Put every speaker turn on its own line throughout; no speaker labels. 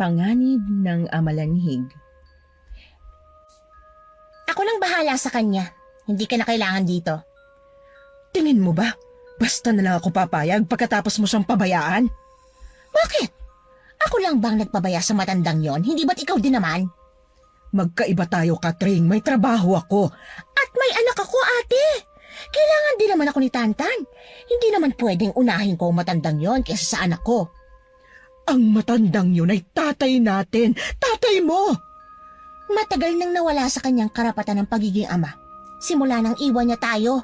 Panganib ng amalanhig.
Ako nang bahala sa kanya. Hindi ka na kailangan dito.
Tingin mo ba? Basta na lang ako papayag pagkatapos mo siyang pabayaan?
Bakit? Ako lang bang nagpabaya sa matandang yon? Hindi ba't ikaw din naman?
Magkaiba tayo, Katring. May trabaho ako.
At may anak ako, ate. Kailangan din naman ako ni Tantan. Hindi naman pwedeng unahin ko ang matandang yon kaysa sa anak ko.
Ang matandang yun ay tatay natin. Tatay mo!
Matagal nang nawala sa kanyang karapatan ng pagiging ama. Simula nang iwan niya tayo.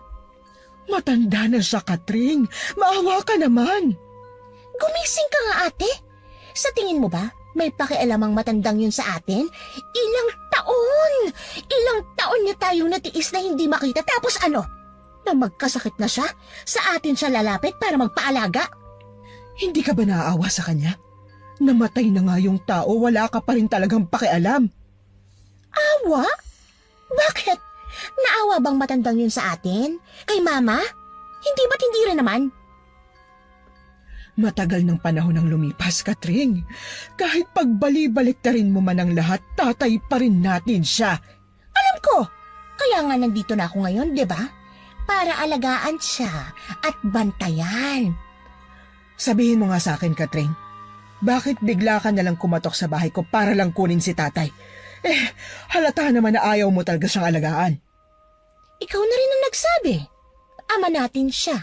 Matanda na siya, Katring. Maawa ka naman.
Gumising ka nga, ate. Sa tingin mo ba, may pakialam ang matandang yun sa atin? Ilang taon niya tayong natiis na hindi makita. Tapos ano? Na magkasakit na siya? Sa atin siya lalapit para magpaalaga?
Hindi ka ba naaawa sa kanya? Namatay na nga yung tao, wala ka pa rin talagang pakialam.
Awa? Bakit? Naawa bang matandang yun sa atin? Kay mama? Hindi ba't hindi rin naman?
Matagal ng panahon ang lumipas, Katring. Kahit pagbali-balik na rin mo man ang lahat, tatay pa rin natin siya.
Alam ko! Kaya nga nandito na ako ngayon, di ba? Para alagaan siya at bantayan.
Sabihin mo nga sa akin, Katring, bakit bigla ka nalang kumatok sa bahay ko para lang kunin si tatay? Halata naman na ayaw mo talaga siyang alagaan.
Ikaw na rin ang nagsabi. Ama natin siya.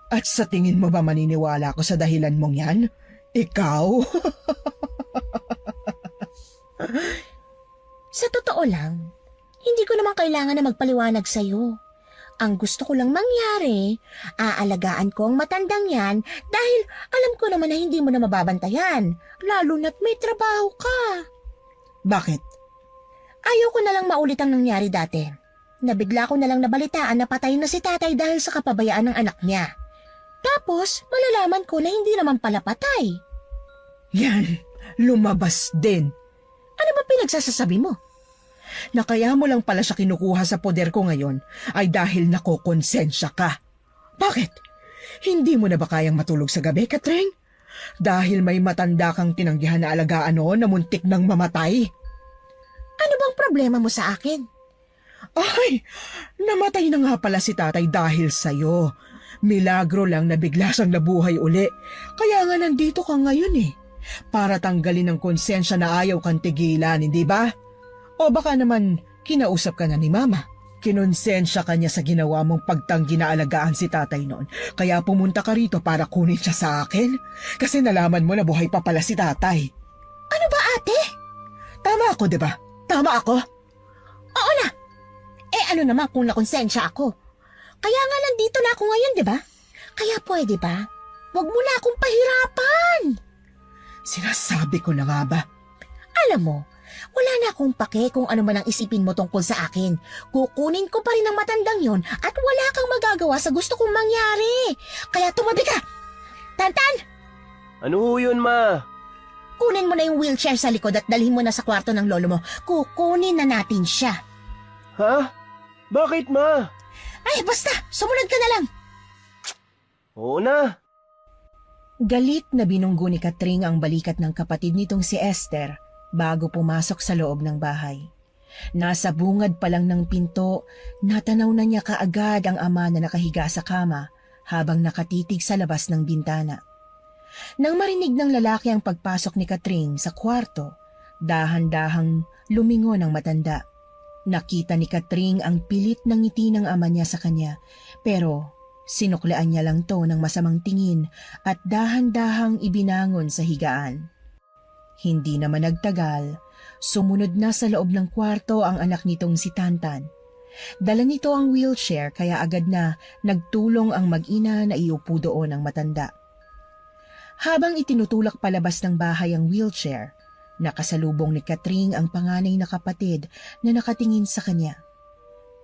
At sa tingin mo ba maniniwala ko sa dahilan mong yan? Ikaw?
Sa totoo lang, hindi ko naman kailangan na magpaliwanag sa'yo. Ang gusto ko lang mangyari, aalagaan ko ang matandang yan dahil alam ko naman na hindi mo na mababantayan, lalo na't may trabaho ka.
Bakit?
Ayaw ko na lang maulit ang nangyari dati. Nabigla ko na lang nabalitaan na patay na si tatay dahil sa kapabayaan ng anak niya. Tapos, malalaman ko na hindi naman pala patay.
Yan, lumabas din.
Ano ba pinagsasasabi mo?
Na kaya mo lang pala siya kinukuha sa poder ko ngayon ay dahil nakokonsensya ka. Bakit? Hindi mo na ba kayang matulog sa gabi, Katring? Dahil may matanda kang tinanggihan na alagaan noon na muntik nang mamatay?
Ano bang problema mo sa akin?
Ay, namatay na nga pala si tatay dahil sa'yo. Milagro lang na bigla siyang nabuhay uli. Kaya nga nandito ka ngayon eh. Para tanggalin ang konsensya na ayaw kang tigilan, hindi ba? O baka naman kinausap ka na ni Mama. Kinonsensya ka niya sa ginawa mong pagtanggi na alagaan si tatay noon. Kaya pumunta ka rito para kunin siya sa akin? Kasi nalaman mo na buhay pa pala si tatay.
Ano ba, ate?
Tama ako, di ba? Tama ako?
Oo na. Ano naman kung nakonsensya ako? Kaya nga nandito na ako ngayon, di ba? Kaya pwede ba? Huwag mo na akong pahirapan.
Sinasabi ko na nga ba?
Alam mo, wala na akong pake kung ano man ang isipin mo tungkol sa akin. Kukunin ko pa rin ang matandang yon at wala kang magagawa sa gusto kong mangyari. Kaya tumabi ka! Tantan!
Ano ho yun, Ma?
Kunin mo na yung wheelchair sa likod at dalhin mo na sa kwarto ng lolo mo. Kukunin na natin siya.
Ha? Bakit, Ma?
Ay, basta! Sumunod ka na lang!
Oo na.
Galit na binunggo ni Katring ang balikat ng kapatid nitong si Esther bago pumasok sa loob ng bahay. Nasa bungad pa lang ng pinto, natanaw na niya kaagad ang ama na nakahiga sa kama habang nakatitig sa labas ng bintana. Nang marinig ng lalaki ang pagpasok ni Katring sa kwarto, dahan-dahang lumingon ang matanda. Nakita ni Katring ang pilit ng ngiti ng ama niya sa kanya, pero sinuklaan niya lang to ng masamang tingin at dahan-dahang ibinangon sa higaan. Hindi naman nagtagal, sumunod na sa loob ng kwarto ang anak nitong si Tantan. Dala nito ang wheelchair kaya agad na nagtulong ang mag-ina na iupo doon ang matanda. Habang itinutulak palabas ng bahay ang wheelchair, nakasalubong ni Katring ang panganay na kapatid na nakatingin sa kanya.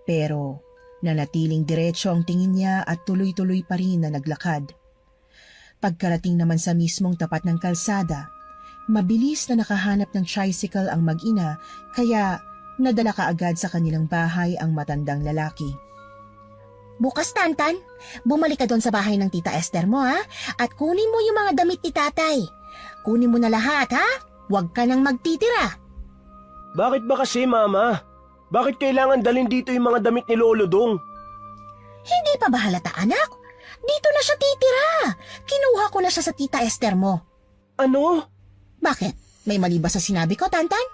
Pero nanatiling diretso ang tingin niya at tuloy-tuloy pa rin na naglakad. Pagkarating naman sa mismong tapat ng kalsada, mabilis na nakahanap ng tricycle ang mag-ina kaya nadala kaagad sa kanilang bahay ang matandang lalaki.
Bukas, Tantan, bumalik ka doon sa bahay ng Tita Esther mo, ha? At kunin mo yung mga damit ni tatay. Kunin mo na lahat, ha? Huwag ka nang magtitira.
Bakit ba kasi, Mama? Bakit kailangan dalhin dito yung mga damit ni Lolo Dong?
Hindi pa ba halata, anak? Dito na siya titira. Kinuha ko na siya sa tita Esther mo.
Ano?
Bakit? May mali ba sa sinabi ko, Tantan?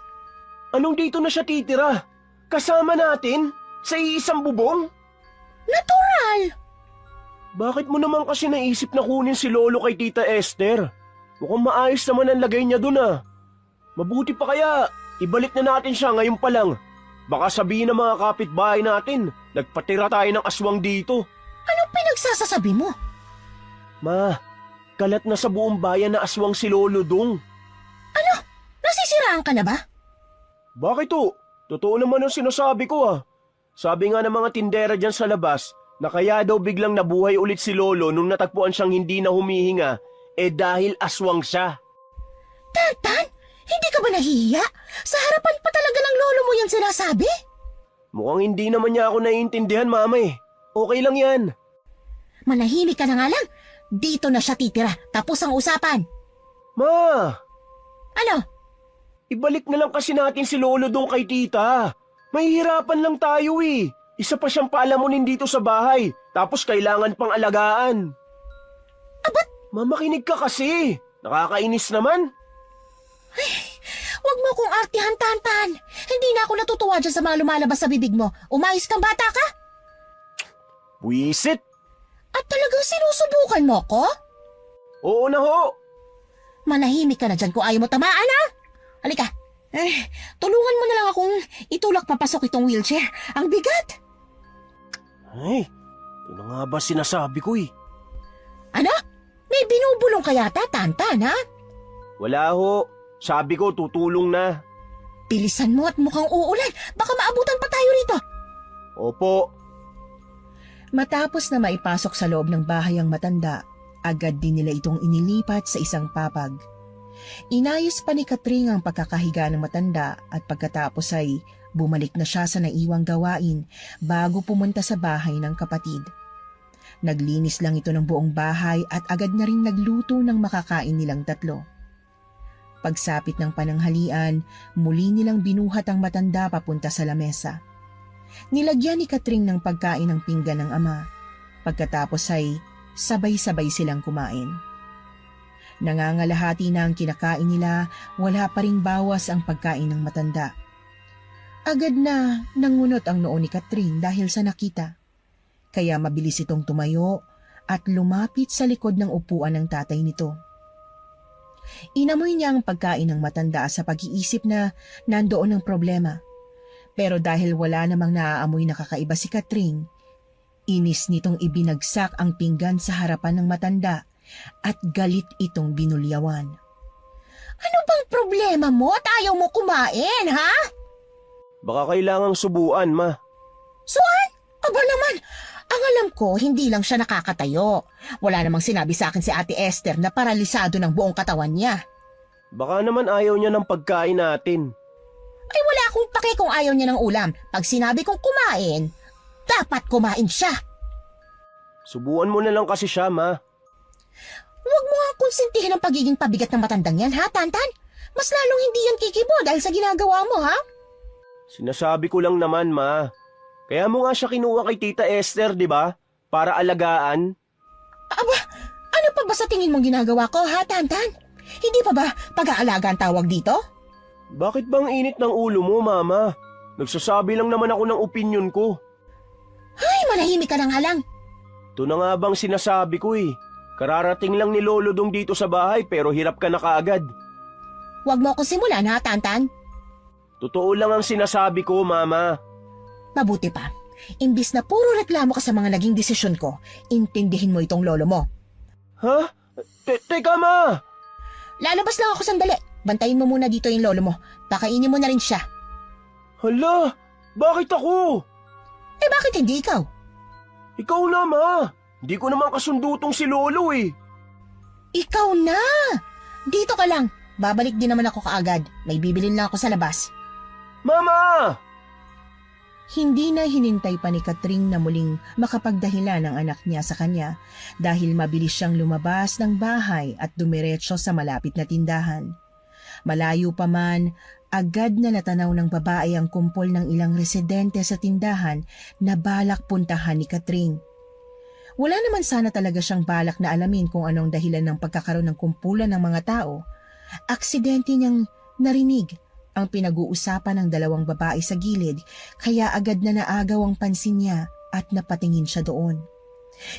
Anong dito na siya titira? Kasama natin? Sa iisang bubong?
Natural!
Bakit mo naman kasi naisip na kunin si Lolo kay Tita Esther? Mukhang maayos naman ang lagay niya dun ah. Mabuti pa kaya, ibalik na natin siya ngayon pa lang. Baka sabihin ng mga kapitbahay natin, nagpatira tayo ng aswang dito.
Anong pinagsasasabi mo?
Ma, kalat na sa buong bayan na aswang si Lolo Dong.
Ano? Nasisiraan ka na ba?
Bakit to? Totoo naman ang sinasabi ko ah. Sabi nga ng mga tindera dyan sa labas, na kaya daw biglang nabuhay ulit si Lolo nung natagpuan siyang hindi na humihinga, dahil aswang siya.
Tantan, hindi ka ba nahihiya? Sa harapan pa talaga ng lolo mo yan sinasabi?
Mukhang hindi naman niya ako naiintindihan, Mama eh. Okay lang yan.
Manahimik ka na nga lang. Dito na siya titira, tapos ang usapan.
Ma,
Ano?
ibalik na lang kasi natin si Lolo Dong kay Tita. Mahihirapan lang tayo eh. Isa pa siyang paalamunin dito sa bahay, tapos kailangan pang alagaan.
Abat,
Mamakinig ka kasi. Nakakainis naman.
wag mo kong artihan, Tantan. Hindi na ako natutuwa dyan sa mga lumalabas sa bibig mo. Umayos kang bata ka?
Buisit.
At talagang sinusubukan mo ko?
Oo na ho.
Manahimik ka na dyan kung ayaw mo tamaan, ha? Halika. Tulungan mo na lang akong itulak papasok itong wheelchair. Ang bigat.
Ay, ito na nga ba sinasabi ko eh.
Ano? May binubulong ka yata, Tantan, ha?
Wala ho. Sabi ko tutulong na.
Bilisan mo at mukhang uulan. Baka maabutan pa tayo rito.
Opo.
Matapos na maipasok sa loob ng bahay ang matanda, agad din nila itong inilipat sa isang papag. Inayos pa ni Katring ang pagkakahiga ng matanda at pagkatapos ay bumalik na siya sa naiwang gawain bago pumunta sa bahay ng kapatid. Naglinis lang ito ng buong bahay at agad na rin nagluto ng makakain nilang tatlo. Pagsapit ng pananghalian, muli nilang binuhat ang matanda papunta sa lamesa. Nilagyan ni Katring ng pagkain ng pinggan ng ama. Pagkatapos ay sabay-sabay silang kumain. Nangangalahati na ang kinakain nila, wala pa ring bawas ang pagkain ng matanda. Agad na nangunot ang noo ni Katring dahil sa nakita. Kaya mabilis itong tumayo at lumapit sa likod ng upuan ng tatay nito. Inamoy niya ang pagkain ng matanda sa pag-iisip na nandoon ang problema. Pero dahil wala namang naaamoy na kakaiba si Katring, inis nitong ibinagsak ang pinggan sa harapan ng matanda at galit itong binulyawan.
Ano bang problema mo at ayaw mo kumain, ha?
Baka kailangang subuan, Ma.
Suan? Aba naman, ang alam ko, hindi lang siya nakakatayo. Wala namang sinabi sa akin si Ate Esther na paralisado ng buong katawan niya.
Baka naman ayaw niya ng pagkain natin.
Ay wala akong pake kung ayaw niya ng ulam. Pag sinabi kong kumain, dapat kumain siya.
Subuan mo na lang kasi siya, Ma.
Huwag mo nga konsintihin ang pagiging pabigat ng matandang yan, ha, Tantan? Mas lalong hindi yan kikibo dahil sa ginagawa mo, ha?
Sinasabi ko lang naman, Ma. Kaya mo nga siya kinuha kay Tita Esther, di ba? Para alagaan.
Aba, ano pa ba sa tingin mong ginagawa ko, ha, Tantan? Hindi pa ba pag-aalaga ang tawag dito?
Bakit bang init ng ulo mo, Mama? Nagsasabi lang naman ako ng opinyon ko.
Ay, manahimik ka na nga lang.
Ito na nga bang sinasabi ko eh. Kararating lang ni Lolo Dong dito sa bahay pero hirap ka na kaagad.
Huwag mo akong simulan, ha, Tantan?
Totoo lang ang sinasabi ko, Mama.
Mabuti pa. Imbis na puro reklamo ka sa mga naging desisyon ko, intindihin mo itong lolo mo.
Ha? Teka, Ma!
Lalabas lang ako sandali. Bantayin mo muna dito yung lolo mo. Pakainin mo na rin siya.
Hala! Bakit ako?
Eh bakit hindi ikaw?
Ikaw na, Ma! Hindi ko naman kasundutong si Lolo eh.
Ikaw na! Dito ka lang. Babalik din naman ako kaagad. May bibilin lang ako sa labas.
Mama!
Hindi na hinintay pa ni Katring na muling makapagdahilan ang anak niya sa kanya dahil mabilis siyang lumabas ng bahay at dumiretso sa malapit na tindahan. Malayo pa man, agad na natanaw ng babae ang kumpol ng ilang residente sa tindahan na balak puntahan ni Katring. Wala naman sana talaga siyang balak na alamin kung anong dahilan ng pagkakaroon ng kumpulan ng mga tao. Aksidente niyang narinig ang pinag-uusapan ng dalawang babae sa gilid, kaya agad na naagaw ang pansin niya at napatingin siya doon.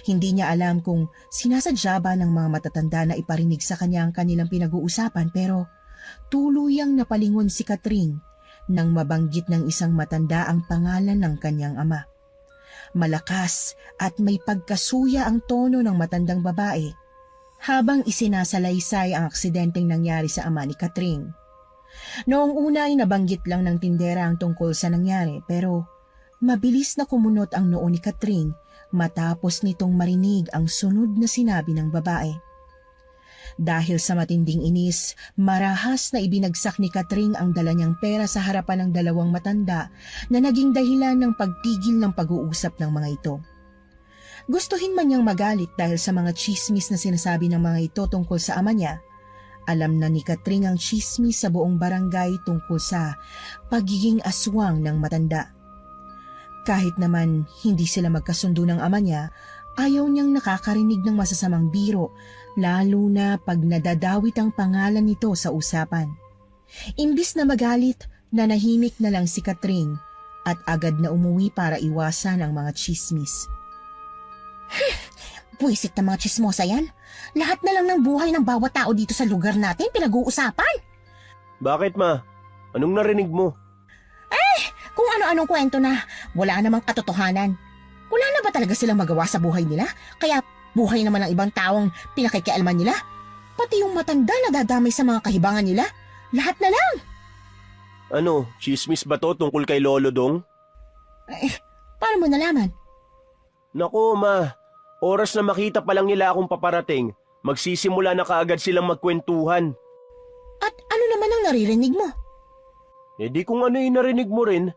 Hindi niya alam kung sinasadya ba ng mga matatanda na iparinig sa kanya ang kanilang pinag-uusapan, pero tuluyang napalingon si Katring nang mabanggit ng isang matanda ang pangalan ng kanyang ama. Malakas at may pagkasuya ang tono ng matandang babae habang isinasalaysay ang aksidenteng nangyari sa ama ni Katring. Noong una ay nabanggit lang ng tindera ang tungkol sa nangyari, pero mabilis na kumunot ang noo ni Katring matapos nitong marinig ang sunod na sinabi ng babae. Dahil sa matinding inis, marahas na ibinagsak ni Katring ang dala niyang pera sa harapan ng dalawang matanda na naging dahilan ng pagtigil ng pag-uusap ng mga ito. Gustuhin man niyang magalit dahil sa mga tsismis na sinasabi ng mga ito tungkol sa ama niya, alam na ni Katring ang tsismis sa buong barangay tungkol sa pagiging aswang ng matanda. Kahit naman hindi sila magkasundo ng ama niya, ayaw niyang nakakarinig ng masasamang biro, lalo na pag nadadawit ang pangalan nito sa usapan. Imbis na magalit, nanahimik na lang si Katring at agad na umuwi para iwasan ang mga tsismis.
Buwisit na mga chismosa yan. Lahat na lang ng buhay ng bawat tao dito sa lugar natin pinag-uusapan.
Bakit ma? Anong narinig mo?
Kung ano-anong kwento na wala namang katotohanan. Wala na ba talaga silang magawa sa buhay nila? Kaya buhay naman ng ibang taong pinakikialaman nila? Pati yung matanda na dadamay sa mga kahibangan nila? Lahat na lang.
Ano, chismis ba to tungkol kay Lolo Dong?
Paano mo nalaman?
Nako ma, oras na makita pa lang nila akong paparating, magsisimula na kaagad silang magkwentuhan.
At ano naman ang naririnig mo?
Eh di kung ano yung narinig mo rin,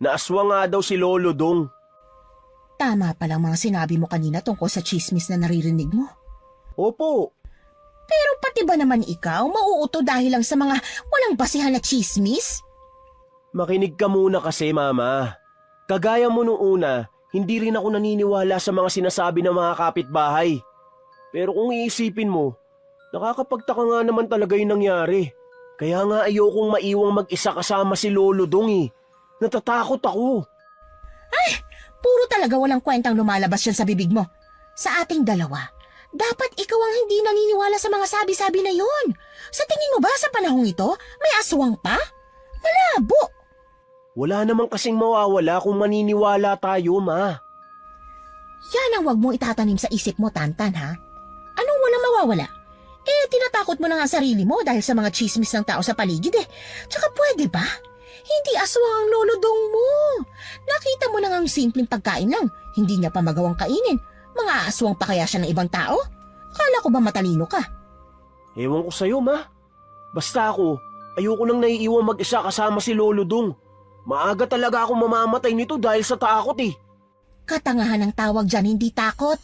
naaswa nga daw si Lolo Dong.
Tama palang mga sinabi mo kanina tungkol sa chismis na naririnig mo.
Opo,
Pero pati ba naman ikaw mauuto dahil lang sa mga walang basihan na chismis?
makinig ka muna kasi mama. Kagaya mo nung una, hindi rin ako naniniwala sa mga sinasabi ng mga kapitbahay. Pero kung iisipin mo, nakakapagtaka nga naman talaga yung nangyari. Kaya nga ayokong maiwang mag-isa kasama si Lolo Dong eh. Natatakot ako.
Puro talaga walang kwentang lumalabas yan sa bibig mo. Sa ating dalawa, dapat ikaw ang hindi naniniwala sa mga sabi-sabi na yon. Sa tingin mo ba sa panahong ito, may aswang pa? Malabo!
Wala namang kasing mawawala kung maniniwala tayo, ma.
Yan ang wag mong itatanim sa isip mo, Tantan, ha? Anong walang mawawala? Tinatakot mo na nga ang sarili mo dahil sa mga chismis ng tao sa paligid eh. Tsaka pwede ba? Hindi aswang ang Lolo Dong mo. Nakita mo na nga ang simpleng pagkain lang. Hindi niya pa magawang kainin. Mga aswang pa kaya siya ng ibang tao? Akala ko ba matalino ka?
Ewan ko sa'yo, ma. Basta ako, ayoko nang naiiwan mag-isa kasama si Lolo Dong. Maaga talaga ako mamamatay nito dahil sa takot eh.
Katangahan ang tawag dyan, hindi takot.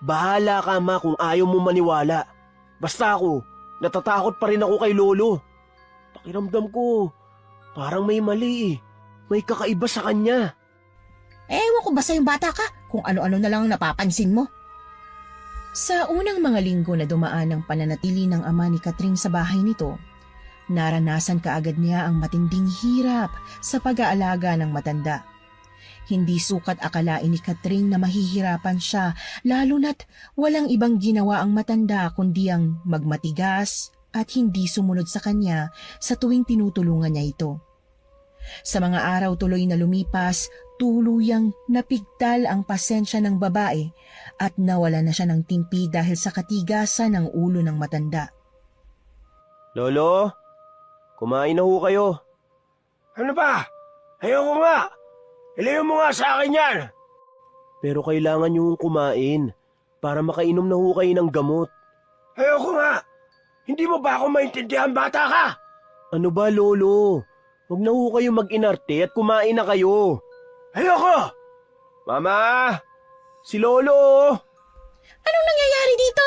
Bahala ka, ma, kung ayaw mo maniwala. Basta ako, natatakot pa rin ako kay Lolo. Pakiramdam ko, parang may mali eh. May kakaiba sa kanya.
Ewan ko ba sa yung bata ka kung ano-ano na lang ang napapansin mo?
Sa unang mga linggo na dumaan ang pananatili ng ama ni Katring sa bahay nito, naranasan kaagad niya ang matinding hirap sa pag-aalaga ng matanda. Hindi sukat akalain ni Katring na mahihirapan siya, lalo na't walang ibang ginawa ang matanda kundi ang magmatigas at hindi sumunod sa kanya sa tuwing tinutulungan niya ito. Sa mga araw tuloy na lumipas, tuluyang napigtal ang pasensya ng babae at nawala na siya ng timpi dahil sa katigasan ng ulo ng matanda.
Lolo, kumain na ho kayo. Ano ba? Ayoko nga. Ilayo mo nga sa akin yan. Pero kailangan niyong kumain para makainom na ho kayo ng gamot. Ayoko nga. Hindi mo ba ako maintindihan, bata ka? Ano ba, Lolo? Huwag na ho kayo mag-inarte at kumain na kayo. Ayoko! Mama! Si Lolo!
Anong nangyayari dito?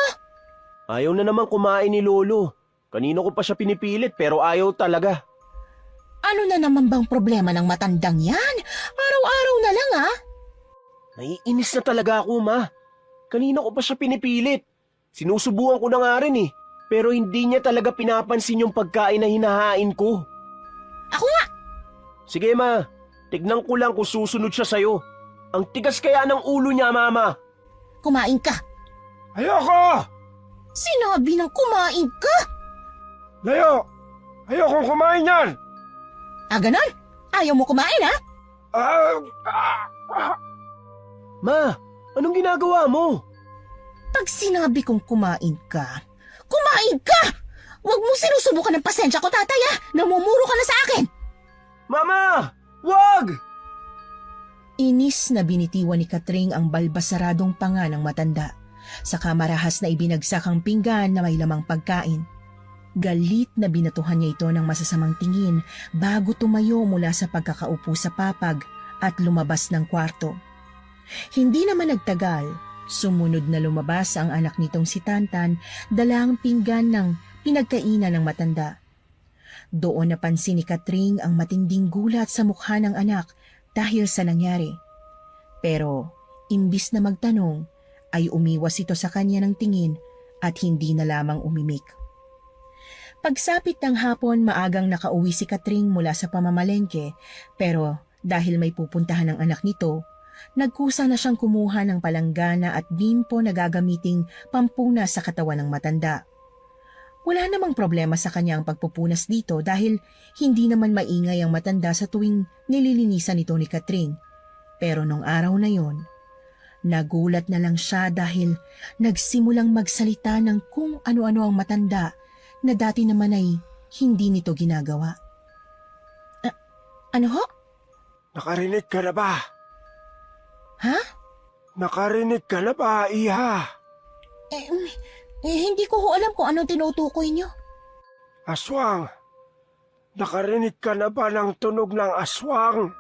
Ayaw na naman kumain ni Lolo. Kanino ko pa siya pinipilit pero ayaw talaga.
Ano na naman bang problema ng matandang yan? Araw-araw na lang
Naiinis na talaga ako, Ma. Kanino ko pa siya pinipilit? Sinusubukan ko na nga rin eh. Pero hindi niya talaga pinapansin yung pagkain na hinahain ko.
Ako nga!
Sige, Ma. Tignan ko lang kung susunod siya sa'yo. Ang tigas kaya ng ulo niya, Mama.
Kumain ka.
Ayoko!
Sinabi ng kumain ka!
Layo! Ayokong kumain yan!
Ganon? Ayaw mo kumain
Ah, ah, ah.
Ma, anong ginagawa mo?
Pag sinabi kong kumain ka, kumain ka! Huwag mo sinusubukan ng pasensya ko, tatay Namumuro ka na sa akin!
Mama! Wag!
Inis na binitiwan ni Katring ang balbasaradong panga ng matanda. Saka marahas na ibinagsak ang pinggan na may lamang pagkain. Galit na binatuhan niya ito ng masasamang tingin bago tumayo mula sa pagkakaupo sa papag at lumabas ng kwarto. Hindi naman nagtagal, sumunod na lumabas ang anak nitong si Tantan, dala ang pinggan ng pinagkainan ng matanda. Doon napansin ni Katring ang matinding gulat sa mukha ng anak dahil sa nangyari. Pero imbis na magtanong, ay umiwas ito sa kanya ng tingin at hindi na lamang umimik. Pagsapit ng hapon, maagang nakauwi si Katring mula sa pamamalengke, pero dahil may pupuntahan ng anak nito, nagkusa na siyang kumuha ng palanggana at bimpo na gagamiting pampuna sa katawan ng matanda. Wala namang problema sa kanya ang pagpupunas dito dahil hindi naman maingay ang matanda sa tuwing nililinisan ito ni Katring. Pero nung araw na yon, nagulat na lang siya dahil nagsimulang magsalita ng kung ano-ano ang matanda na dati naman ay hindi nito ginagawa. Ano ho?
Nakarinig ka na ba?
Ha?
Nakarinig ka na ba, Iha?
Hindi ko ho alam kung anong tinutukoy niyo.
Aswang! Nakarinig ka na ba ng tunog ng aswang?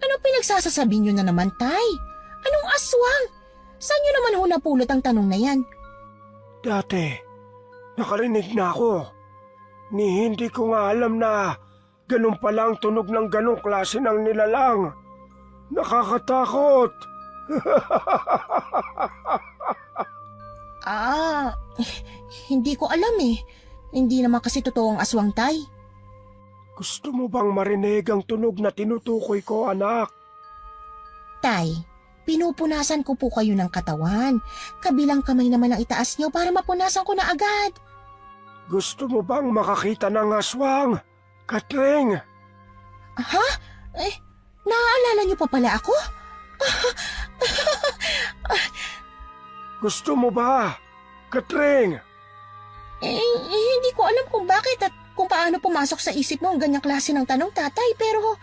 Ano pinagsasasabi niyo na naman, tay? Anong aswang? Saan niyo naman ho napulot ang tanong na yan?
Dati, nakarinig na ako. Ni hindi ko nga alam na ganun pala ang tunog ng ganung klase ng nilalang. Nakakatakot!
Hindi ko alam Hindi naman kasi totoo ang aswang, tay.
Gusto mo bang marinig ang tunog na tinutukoy ko, anak?
Tay, pinupunasan ko po kayo ng katawan. Kabilang kamay naman ang itaas niyo para mapunasan ko na agad.
Gusto mo bang makakita ng aswang? Katring!
Ha? Naaalala niyo pa pala ako?
Gusto mo ba? Katring!
Hindi ko alam kung bakit at kung paano pumasok sa isip mo ang ganyang klase ng tanong, tatay. Pero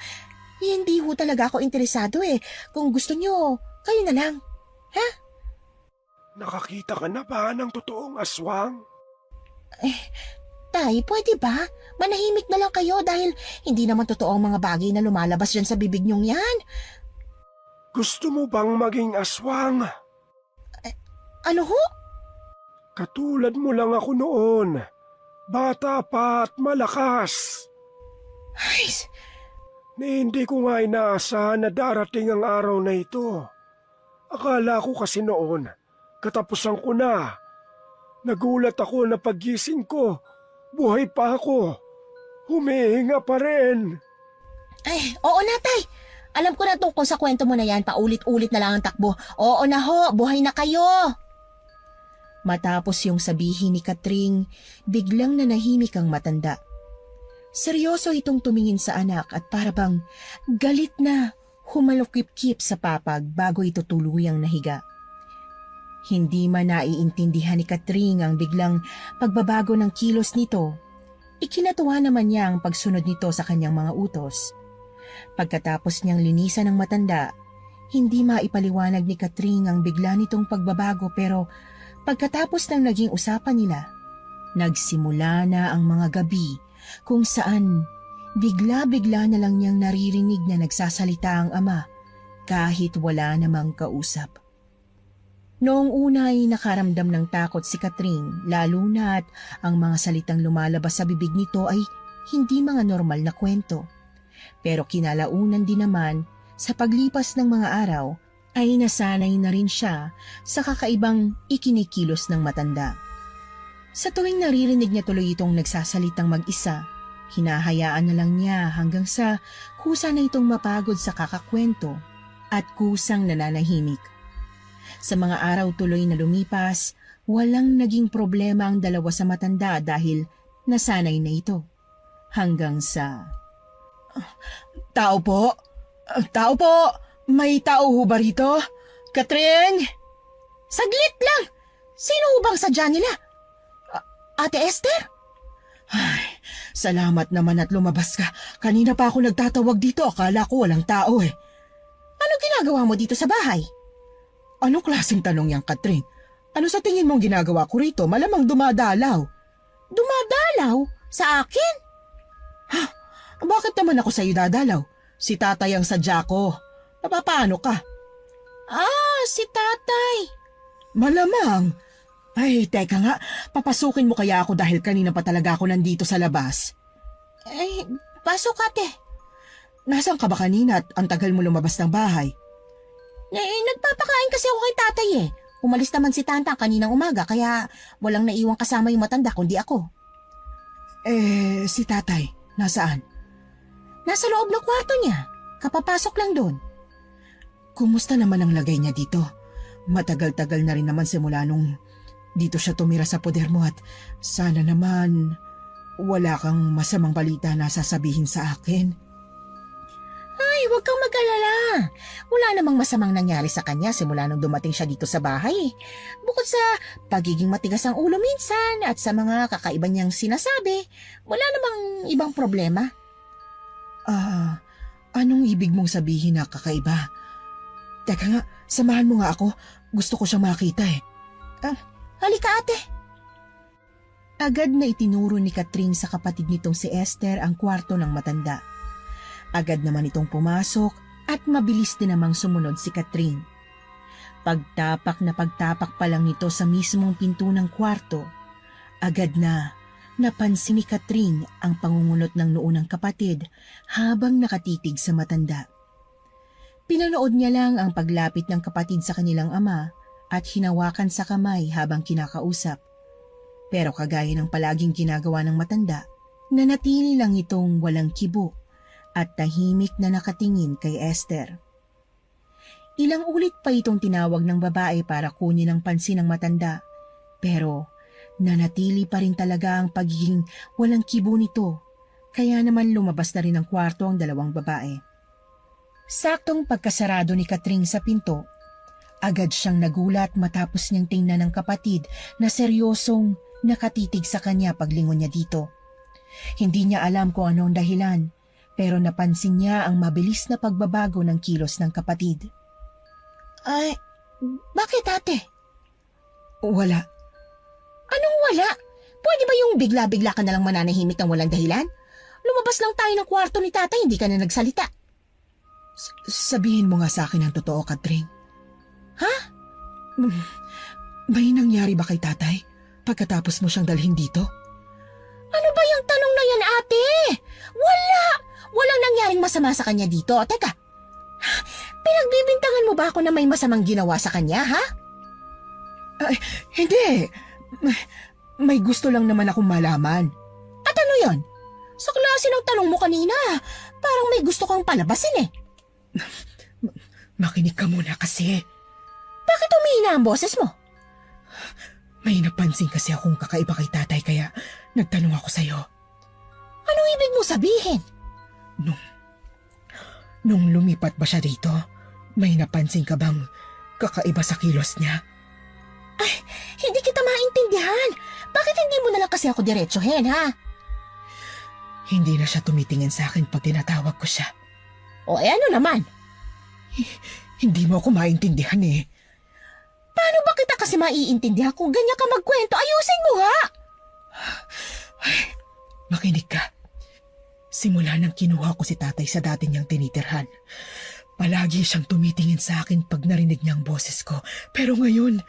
hindi ho talaga ako interesado Kung gusto niyo, kayo na lang. Ha?
Nakakita ka na ba ng totoong aswang?
Tay, pwede ba? Manahimik na lang kayo dahil hindi naman totoo ang mga bagay na lumalabas dyan sa bibig niyong yan.
Gusto mo bang maging aswang?
Ano ho?
Katulad mo lang ako noon. Bata pa at malakas.
Ay,
Hindi ko nga inaasahan na darating ang araw na ito. Akala ko kasi noon, katapusan ko na. Nagulat ako na paggising ko, buhay pa ako. Humihinga pa rin.
Oo na, tay. Alam ko na tungkol sa kwento mo na yan, paulit-ulit na lang ang takbo. Oo na ho, buhay na kayo.
Matapos yung sabihin ni Katring, biglang nanahimik ang matanda. Seryoso itong tumingin sa anak at parabang galit na humalukip-kip sa papag bago ito tuluyang nahiga. Hindi man naiintindihan ni Katring ang biglang pagbabago ng kilos nito. Ikinatuwa naman niya ang pagsunod nito sa kanyang mga utos. Pagkatapos niyang linisan ng matanda, hindi maipaliwanag ni Katring ang bigla nitong pagbabago pero pagkatapos ng naging usapan nila, nagsimula na ang mga gabi kung saan bigla-bigla na lang niyang naririnig na nagsasalita ang ama kahit wala namang kausap. Noong una ay nakaramdam ng takot si Catherine, lalo na't ang mga salitang lumalabas sa bibig nito ay hindi mga normal na kwento. Pero kinalaunan din naman, sa paglipas ng mga araw, ay nasanay na rin siya sa kakaibang ikinikilos ng matanda. Sa tuwing naririnig niya tuloy itong nagsasalitang mag-isa, hinahayaan na lang niya hanggang sa kusa na itong mapagod sa kakakwento at kusang nananahimik. Sa mga araw tuloy na lumipas, walang naging problema ang dalawa sa matanda dahil nasanay na ito. Hanggang sa...
Tao po? Tao po? May tao ho ba rito? Catherine?
Saglit lang! Sino ho bang sadya nila? Ate Esther?
Ay, salamat naman at lumabas ka. Kanina pa ako nagtatawag dito. Akala ko walang tao eh.
Ano ginagawa mo dito sa bahay?
Anong klaseng tanong yan, Catherine? Ano sa tingin mong ginagawa ko rito? Malamang dumadalaw.
Dumadalaw? Sa akin?
Bakit naman ako sa'yo dadalaw? Si tatay ang sadya ko. Napapaano ka?
Ah, si tatay.
Malamang. Ay, teka nga. Papasukin mo kaya ako dahil kanina pa talaga ako nandito sa labas.
Eh, pasok ate.
Nasaan ka ba kanina at ang tagal mo lumabas ng bahay?
Nagpapakain kasi ako kay tatay eh. Umalis naman si Tanta kaninang umaga kaya walang naiwang kasama yung matanda kundi ako.
Si tatay, nasaan?
Nasa loob ng kwarto niya. Kapapasok lang doon.
Kumusta naman ang lagay niya dito? Matagal-tagal na rin naman simula nung dito siya tumira sa poder mo at sana naman wala kang masamang balita na sasabihin sa akin.
Ay, huwag kang mag-alala. Wala namang masamang nangyari sa kanya simula nung dumating siya dito sa bahay. Bukod sa pagiging matigas ang ulo minsan at sa mga kakaiba niyang sinasabi, wala namang ibang problema.
Anong ibig mong sabihin na kakaiba? Teka nga, samahan mo nga ako. Gusto ko siyang makita eh.
Halika ate.
Agad na itinuro ni Catherine sa kapatid nitong si Esther ang kwarto ng matanda. Agad naman itong pumasok at mabilis din namang sumunod si Catherine. Pagtapak na pagtapak pa lang nito sa mismong pinto ng kwarto, agad na napansin ni Catherine ang pangungunot ng noo ng kapatid habang nakatitig sa matanda. Pinanood niya lang ang paglapit ng kapatid sa kanilang ama at hinawakan sa kamay habang kinakausap. Pero kagaya ng palaging ginagawa ng matanda, nanatili lang itong walang kibo at tahimik na nakatingin kay Esther. Ilang ulit pa itong tinawag ng babae para kunin ang pansin ng matanda, pero nanatili pa rin talaga ang pagiging walang kibo nito, kaya naman lumabas na rin ng kwarto ang dalawang babae. Saktong pagkasarado ni Catherine sa pinto, agad siyang nagulat matapos niyang tingnan ng kapatid na seryosong nakatitig sa kanya paglingon niya dito. Hindi niya alam kung ano ang dahilan, pero napansin niya ang mabilis na pagbabago ng kilos ng kapatid.
Ay, bakit ate?
Wala.
Anong wala? Pwede ba yung bigla-bigla ka nalang mananahimik ng walang dahilan? Lumabas lang tayo ng kwarto ni tatay, hindi ka na nagsalita.
Sabihin mo nga sa akin ang totoo, Catherine.
Ha?
May nangyari ba kay tatay pagkatapos mo siyang dalhin dito?
Ano ba yung tanong na yan, ate? Wala! Walang nangyaring masama sa kanya dito. Teka, pinagbibintangan mo ba ako na may masamang ginawa sa kanya, ha?
Ay, hindi. May gusto lang naman akong malaman.
At ano yon? Sa klase ng tanong mo kanina, parang may gusto kang palabasin eh.
Makinig ka muna kasi.
Bakit humihina ang boses mo?
May napansin kasi akong kakaiba kay tatay kaya nagtanong ako sa'yo.
Anong ibig mo sabihin?
Nung lumipat ba siya dito, may napansin ka bang kakaiba sa kilos niya?
Ay, hindi kita maintindihan. Bakit hindi mo na lang kasi ako diretsuhin, ha?
Hindi na siya tumitingin sa akin pag tinatawag ko siya.
O ano naman?
Hindi mo ako maintindihan eh.
Paano ba kita kasi maiintindihan kung ganyan ka magkwento? Ayusin mo nga!
Makinig ka. Simula nang kinuha ko si tatay sa dati niyang tinitirhan, Palagi siyang tumitingin sa akin pag narinig niya ang boses ko. Pero ngayon,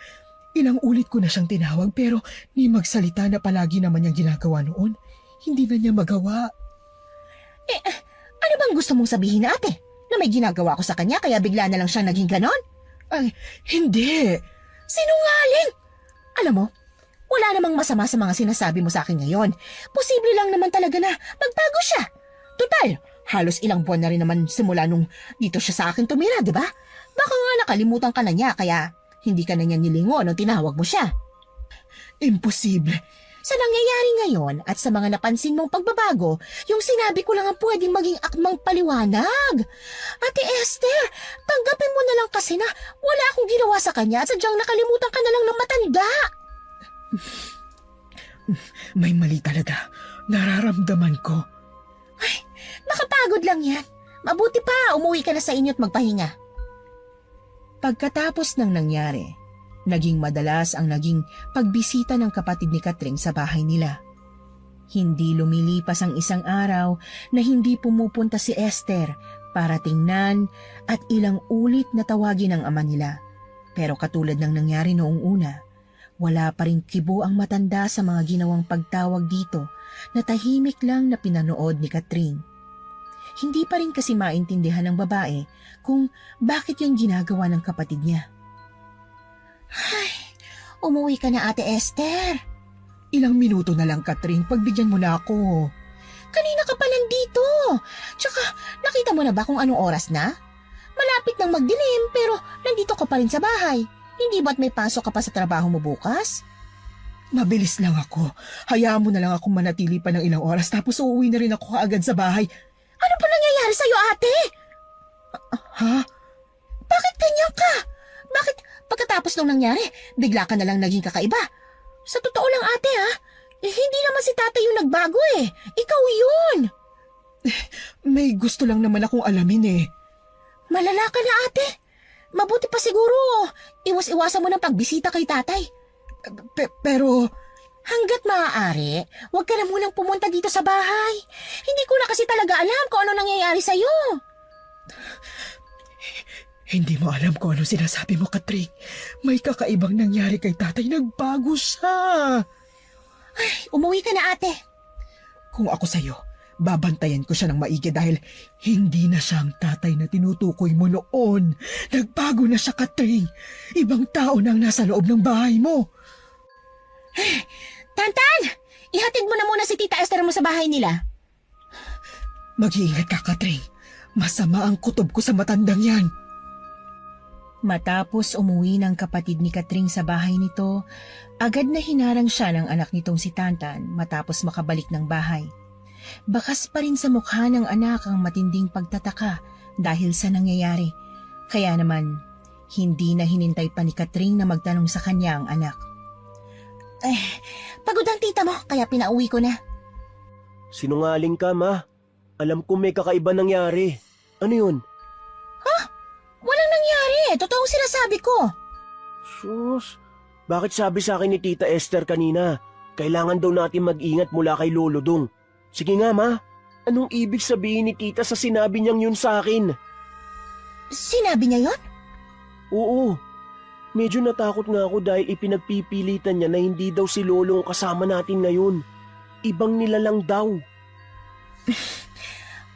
ilang ulit ko na siyang tinawag pero ni magsalita na palagi naman niyang ginagawa noon. Hindi na niya magawa.
Ano bang gusto mong sabihin, ate? Na may ginagawa ko sa kanya kaya bigla na lang siya naging ganon?
Ay, hindi.
Sinungaling! Alam mo, wala namang masama sa mga sinasabi mo sa akin ngayon. Posible lang naman talaga na magbago siya. Total, halos ilang buwan na rin naman simula nung dito siya sa akin tumira, di ba? Baka nga nakalimutan ka na niya kaya hindi ka na niya nilingo nung tinawag mo siya.
Imposible.
Sa nangyayari ngayon at sa mga napansin mong pagbabago, yung sinabi ko lang ang pwedeng maging akmang paliwanag. Ate Esther, tanggapin mo na lang kasi na wala akong ginawa sa kanya at sadyang nakalimutan ka na lang ng matanda.
May mali talaga. Nararamdaman ko.
Nakapagod lang yan. Mabuti pa, umuwi ka na sa inyo at magpahinga.
Pagkatapos ng nangyari, naging madalas ang naging pagbisita ng kapatid ni Katring sa bahay nila. Hindi lumilipas ang isang araw na hindi pumupunta si Esther para tingnan at ilang ulit na tawagin ang ama nila. Pero katulad ng nangyari noong una, wala pa rin kibo ang matanda sa mga ginawang pagtawag dito na tahimik lang na pinanood ni Katring. Hindi pa rin kasi maintindihan ng babae kung bakit yung ginagawa ng kapatid niya.
Umuwi ka na, Ate Esther.
Ilang minuto na lang, Katring. Pagbigyan mo na ako.
Kanina ka pa nandito. Tsaka, nakita mo na ba kung anong oras na? Malapit nang magdilim pero nandito ka pa rin sa bahay. Hindi ba't may pasok ka pa sa trabaho mo bukas?
Mabilis lang ako. Hayaan mo na lang akong manatili pa ng ilang oras tapos uuwi na rin ako kaagad sa bahay.
Ano pa nangyayari sa'yo, ate?
Ha?
Bakit ganyan ka? Bakit pagkatapos nung nangyari, bigla ka na lang naging kakaiba? Sa totoo lang, ate, hindi naman si tatay yung nagbago eh. Ikaw yun.
May gusto lang naman akong alamin eh.
Malala ka na, ate. Mabuti pa siguro. Iwas-iwasan mo ng pagbisita kay tatay.
Pero...
Hanggat maaari, huwag ka na munang pumunta dito sa bahay. Hindi ko na kasi talaga alam kung ano nangyayari sa'yo.
Hindi mo alam kung ano sinasabi mo, Katring. May kakaibang nangyari kay tatay. Nagbago siya.
Umuwi ka na, ate.
Kung ako sa'yo, babantayan ko siya ng maigi dahil hindi na siya ang tatay na tinutukoy mo noon. Nagbago na siya, Katring. Ibang tao na ang nasa loob ng bahay mo.
Tantan! Ihatid mo na muna si Tita Esther mo sa bahay nila.
Mag-iingat ka, Katring. Masama ang kutob ko sa matandang yan.
Matapos umuwi ng kapatid ni Katring sa bahay nito, agad na hinarang siya ng anak nitong si Tantan matapos makabalik ng bahay. Bakas pa rin sa mukha ng anak ang matinding pagtataka dahil sa nangyayari. Kaya naman, hindi na hinintay pa ni Katring na magtanong sa kanya ang anak.
Pagod ang tita mo, kaya pinauwi ko na.
Sinungaling ka, ma. Alam ko may kakaiba nangyari. Ano yun?
Walang nangyari. Totoong sinasabi ko.
Sus, bakit sabi sa akin ni Tita Esther kanina, kailangan daw natin mag-ingat mula kay Lolo Dong. Sige nga, ma. Anong ibig sabihin ni Tita sa sinabi niyang yun sa akin?
Sinabi niya yon?
Oo. Medyo natakot nga ako dahil ipinagpipilitan niya na hindi daw si Lolo ang kasama natin ngayon. Ibang nilalang daw.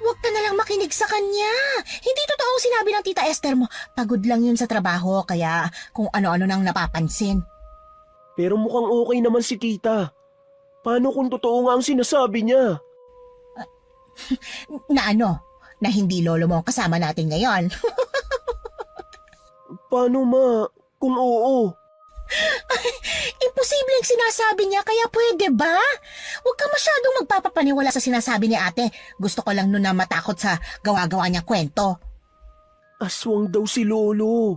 Huwag ka na lang makinig sa kanya. Hindi totoo sinabi ng Tita Esther mo. Pagod lang yun sa trabaho, kaya kung ano-ano nang napapansin.
Pero mukhang okay naman si Tita. Paano kung totoo nga ang sinasabi niya?
Na ano? Na hindi lolo mo ang kasama natin ngayon.
Paano, ma? Kung oo.
Imposible ang sinasabi niya, kaya pwede ba? Huwag ka masyadong magpapapaniwala sa sinasabi ni ate. Gusto ko lang nun na matakot sa gawa-gawa niya kwento.
Aswang daw si Lolo.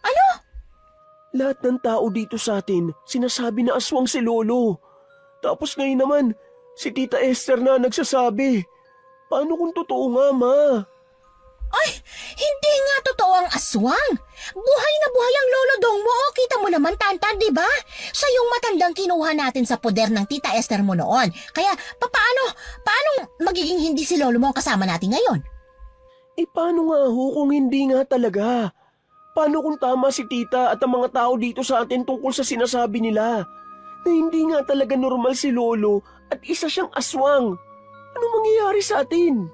Ano?
Lahat ng tao dito sa atin, sinasabi na aswang si Lolo. Tapos ngayon naman, si Tita Esther na nagsasabi. Paano kung totoo nga, ma?
Ay, hindi nga totoo ang aswang. Buhay na buhay ang lolo dong mo. O, kita mo naman, Tantan, di ba? Siya yung matandang kinuha natin sa poder ng Tita Esther mo noon. Kaya, paano magiging hindi si lolo mo ang kasama natin ngayon?
Paano nga ho kung hindi nga talaga? Paano kung tama si tita at ang mga tao dito sa atin tungkol sa sinasabi nila? Na hindi nga talaga normal si Lolo at isa siyang aswang. Ano mangyayari sa atin?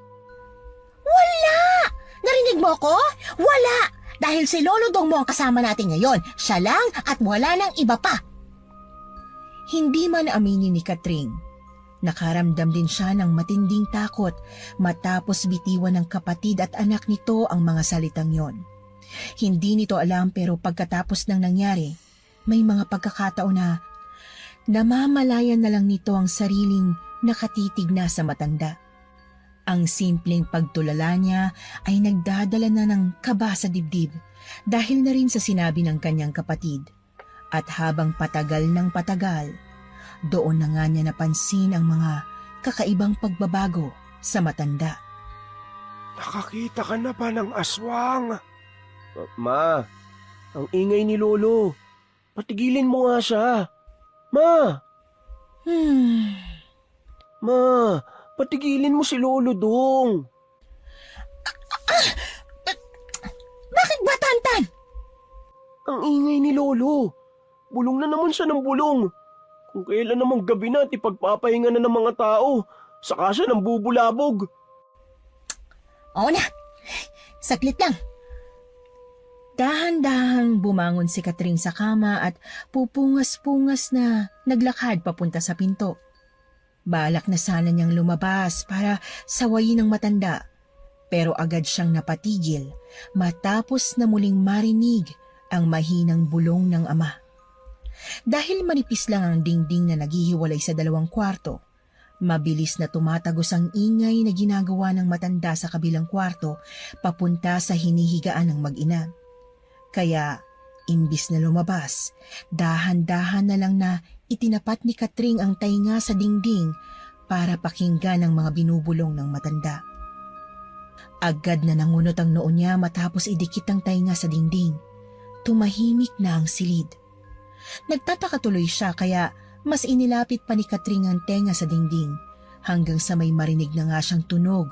Wala! Narinig mo ako? Wala! Dahil si Lolo Dongmo ang kasama natin ngayon. Siya lang at wala nang iba pa.
Hindi man aminin ni Katring. Nakaramdam din siya ng matinding takot matapos bitiwan ng kapatid at anak nito ang mga salitang yon. Hindi nito alam pero pagkatapos ng nangyari, may mga pagkakataon na namamalayan na lang nito ang sariling nakatitig na sa matanda. Ang simpleng pagtulala niya ay nagdadala na ng kaba sa dibdib dahil na rin sa sinabi ng kanyang kapatid. At habang patagal ng patagal, doon na nga niya napansin ang mga kakaibang pagbabago sa matanda.
Nakakita ka na ba ng aswang?
Ma, ang ingay ni Lolo. Patigilin mo nga siya. Ma, Ma, patigilin mo si Lolo Dong.
Bakit ba, Tantan?
Ang ingay ni Lolo. Bulong na naman siya ng bulong. Kung kailan namang gabi na at ipagpapahinga na ng mga tao, saka siya nang bubulabog.
Oo na. Saglit lang.
Dahan-dahang bumangon si Katring sa kama at pupungas-pungas na naglakad papunta sa pinto. Balak na sana niyang lumabas para sawayin ng matanda, pero agad siyang napatigil matapos na muling marinig ang mahinang bulong ng ama. Dahil manipis lang ang dingding na naghihiwalay sa dalawang kwarto, mabilis na tumatagos ang ingay na ginagawa ng matanda sa kabilang kwarto papunta sa hinihigaan ng mag-ina. Kaya, imbis na lumabas, dahan-dahan na lang na itinapat ni Katring ang tainga sa dingding para pakinggan ang mga binubulong ng matanda. Agad na nangunot ang noo niya matapos idikit ang tainga sa dingding. Tumahimik na ang silid. Nagtataka tuloy siya kaya mas inilapit pa ni Katring ang tenga sa dingding hanggang sa may marinig na nga siyang tunog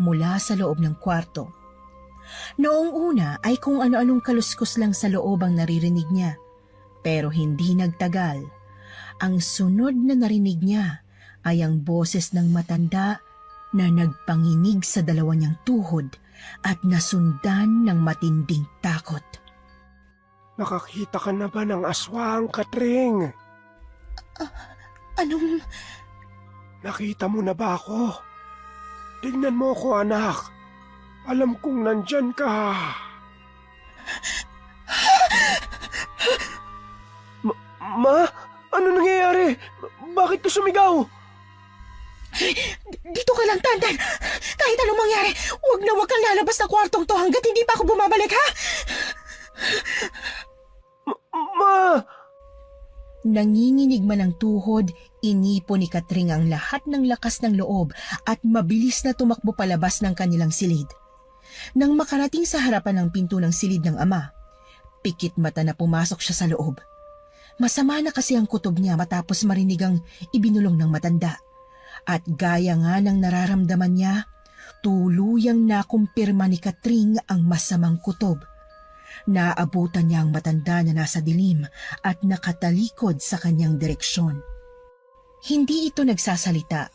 mula sa loob ng kwarto. Noong una ay kung ano-anong kaluskos lang sa loob ang naririnig niya, pero hindi nagtagal. Ang sunod na narinig niya ay ang boses ng matanda na nagpanginig sa dalawa niyang tuhod at nasundan ng matinding takot.
Nakakita ka na ba ng aswang, Katring?
Anong...
Nakita mo na ba ako? Tingnan mo ko, anak. Alam kong nandyan ka.
Ma, ano nangyayari? Bakit ka sumigaw?
Dito ka lang, Tantan. Kahit anong mangyari, huwag na huwag kang lalabas ng kwartong to hanggat hindi pa ako bumabalik, ha?
Ma!
Nanginginig man ang tuhod, inipo ni Katring ang lahat ng lakas ng loob at mabilis na tumakbo palabas ng kanilang silid. Nang makarating sa harapan ng pinto ng silid ng ama, pikit mata na pumasok siya sa loob. Masama na kasi ang kutob niya matapos marinig ang ibinulong ng matanda. At gaya nga ng nararamdaman niya, tuluyang nakumpirma ni Katring ang masamang kutob. Naabutan niya ang matanda na nasa dilim at nakatalikod sa kanyang direksyon. Hindi ito nagsasalita,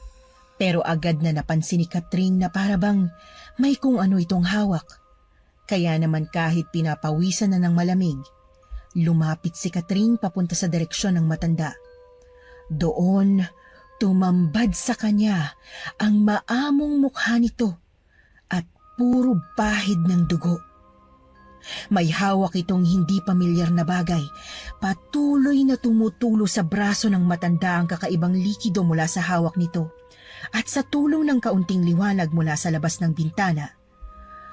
pero agad na napansin ni Katring na parabang may kung ano itong hawak. Kaya naman kahit pinapawisan na ng malamig, lumapit si Katring papunta sa direksyon ng matanda. Doon, tumambad sa kanya ang maamong mukha nito at puro bahid ng dugo. May hawak itong hindi pamilyar na bagay. Patuloy na tumutulo sa braso ng matanda ang kakaibang likido mula sa hawak nito. At sa tulong ng kaunting liwanag mula sa labas ng bintana,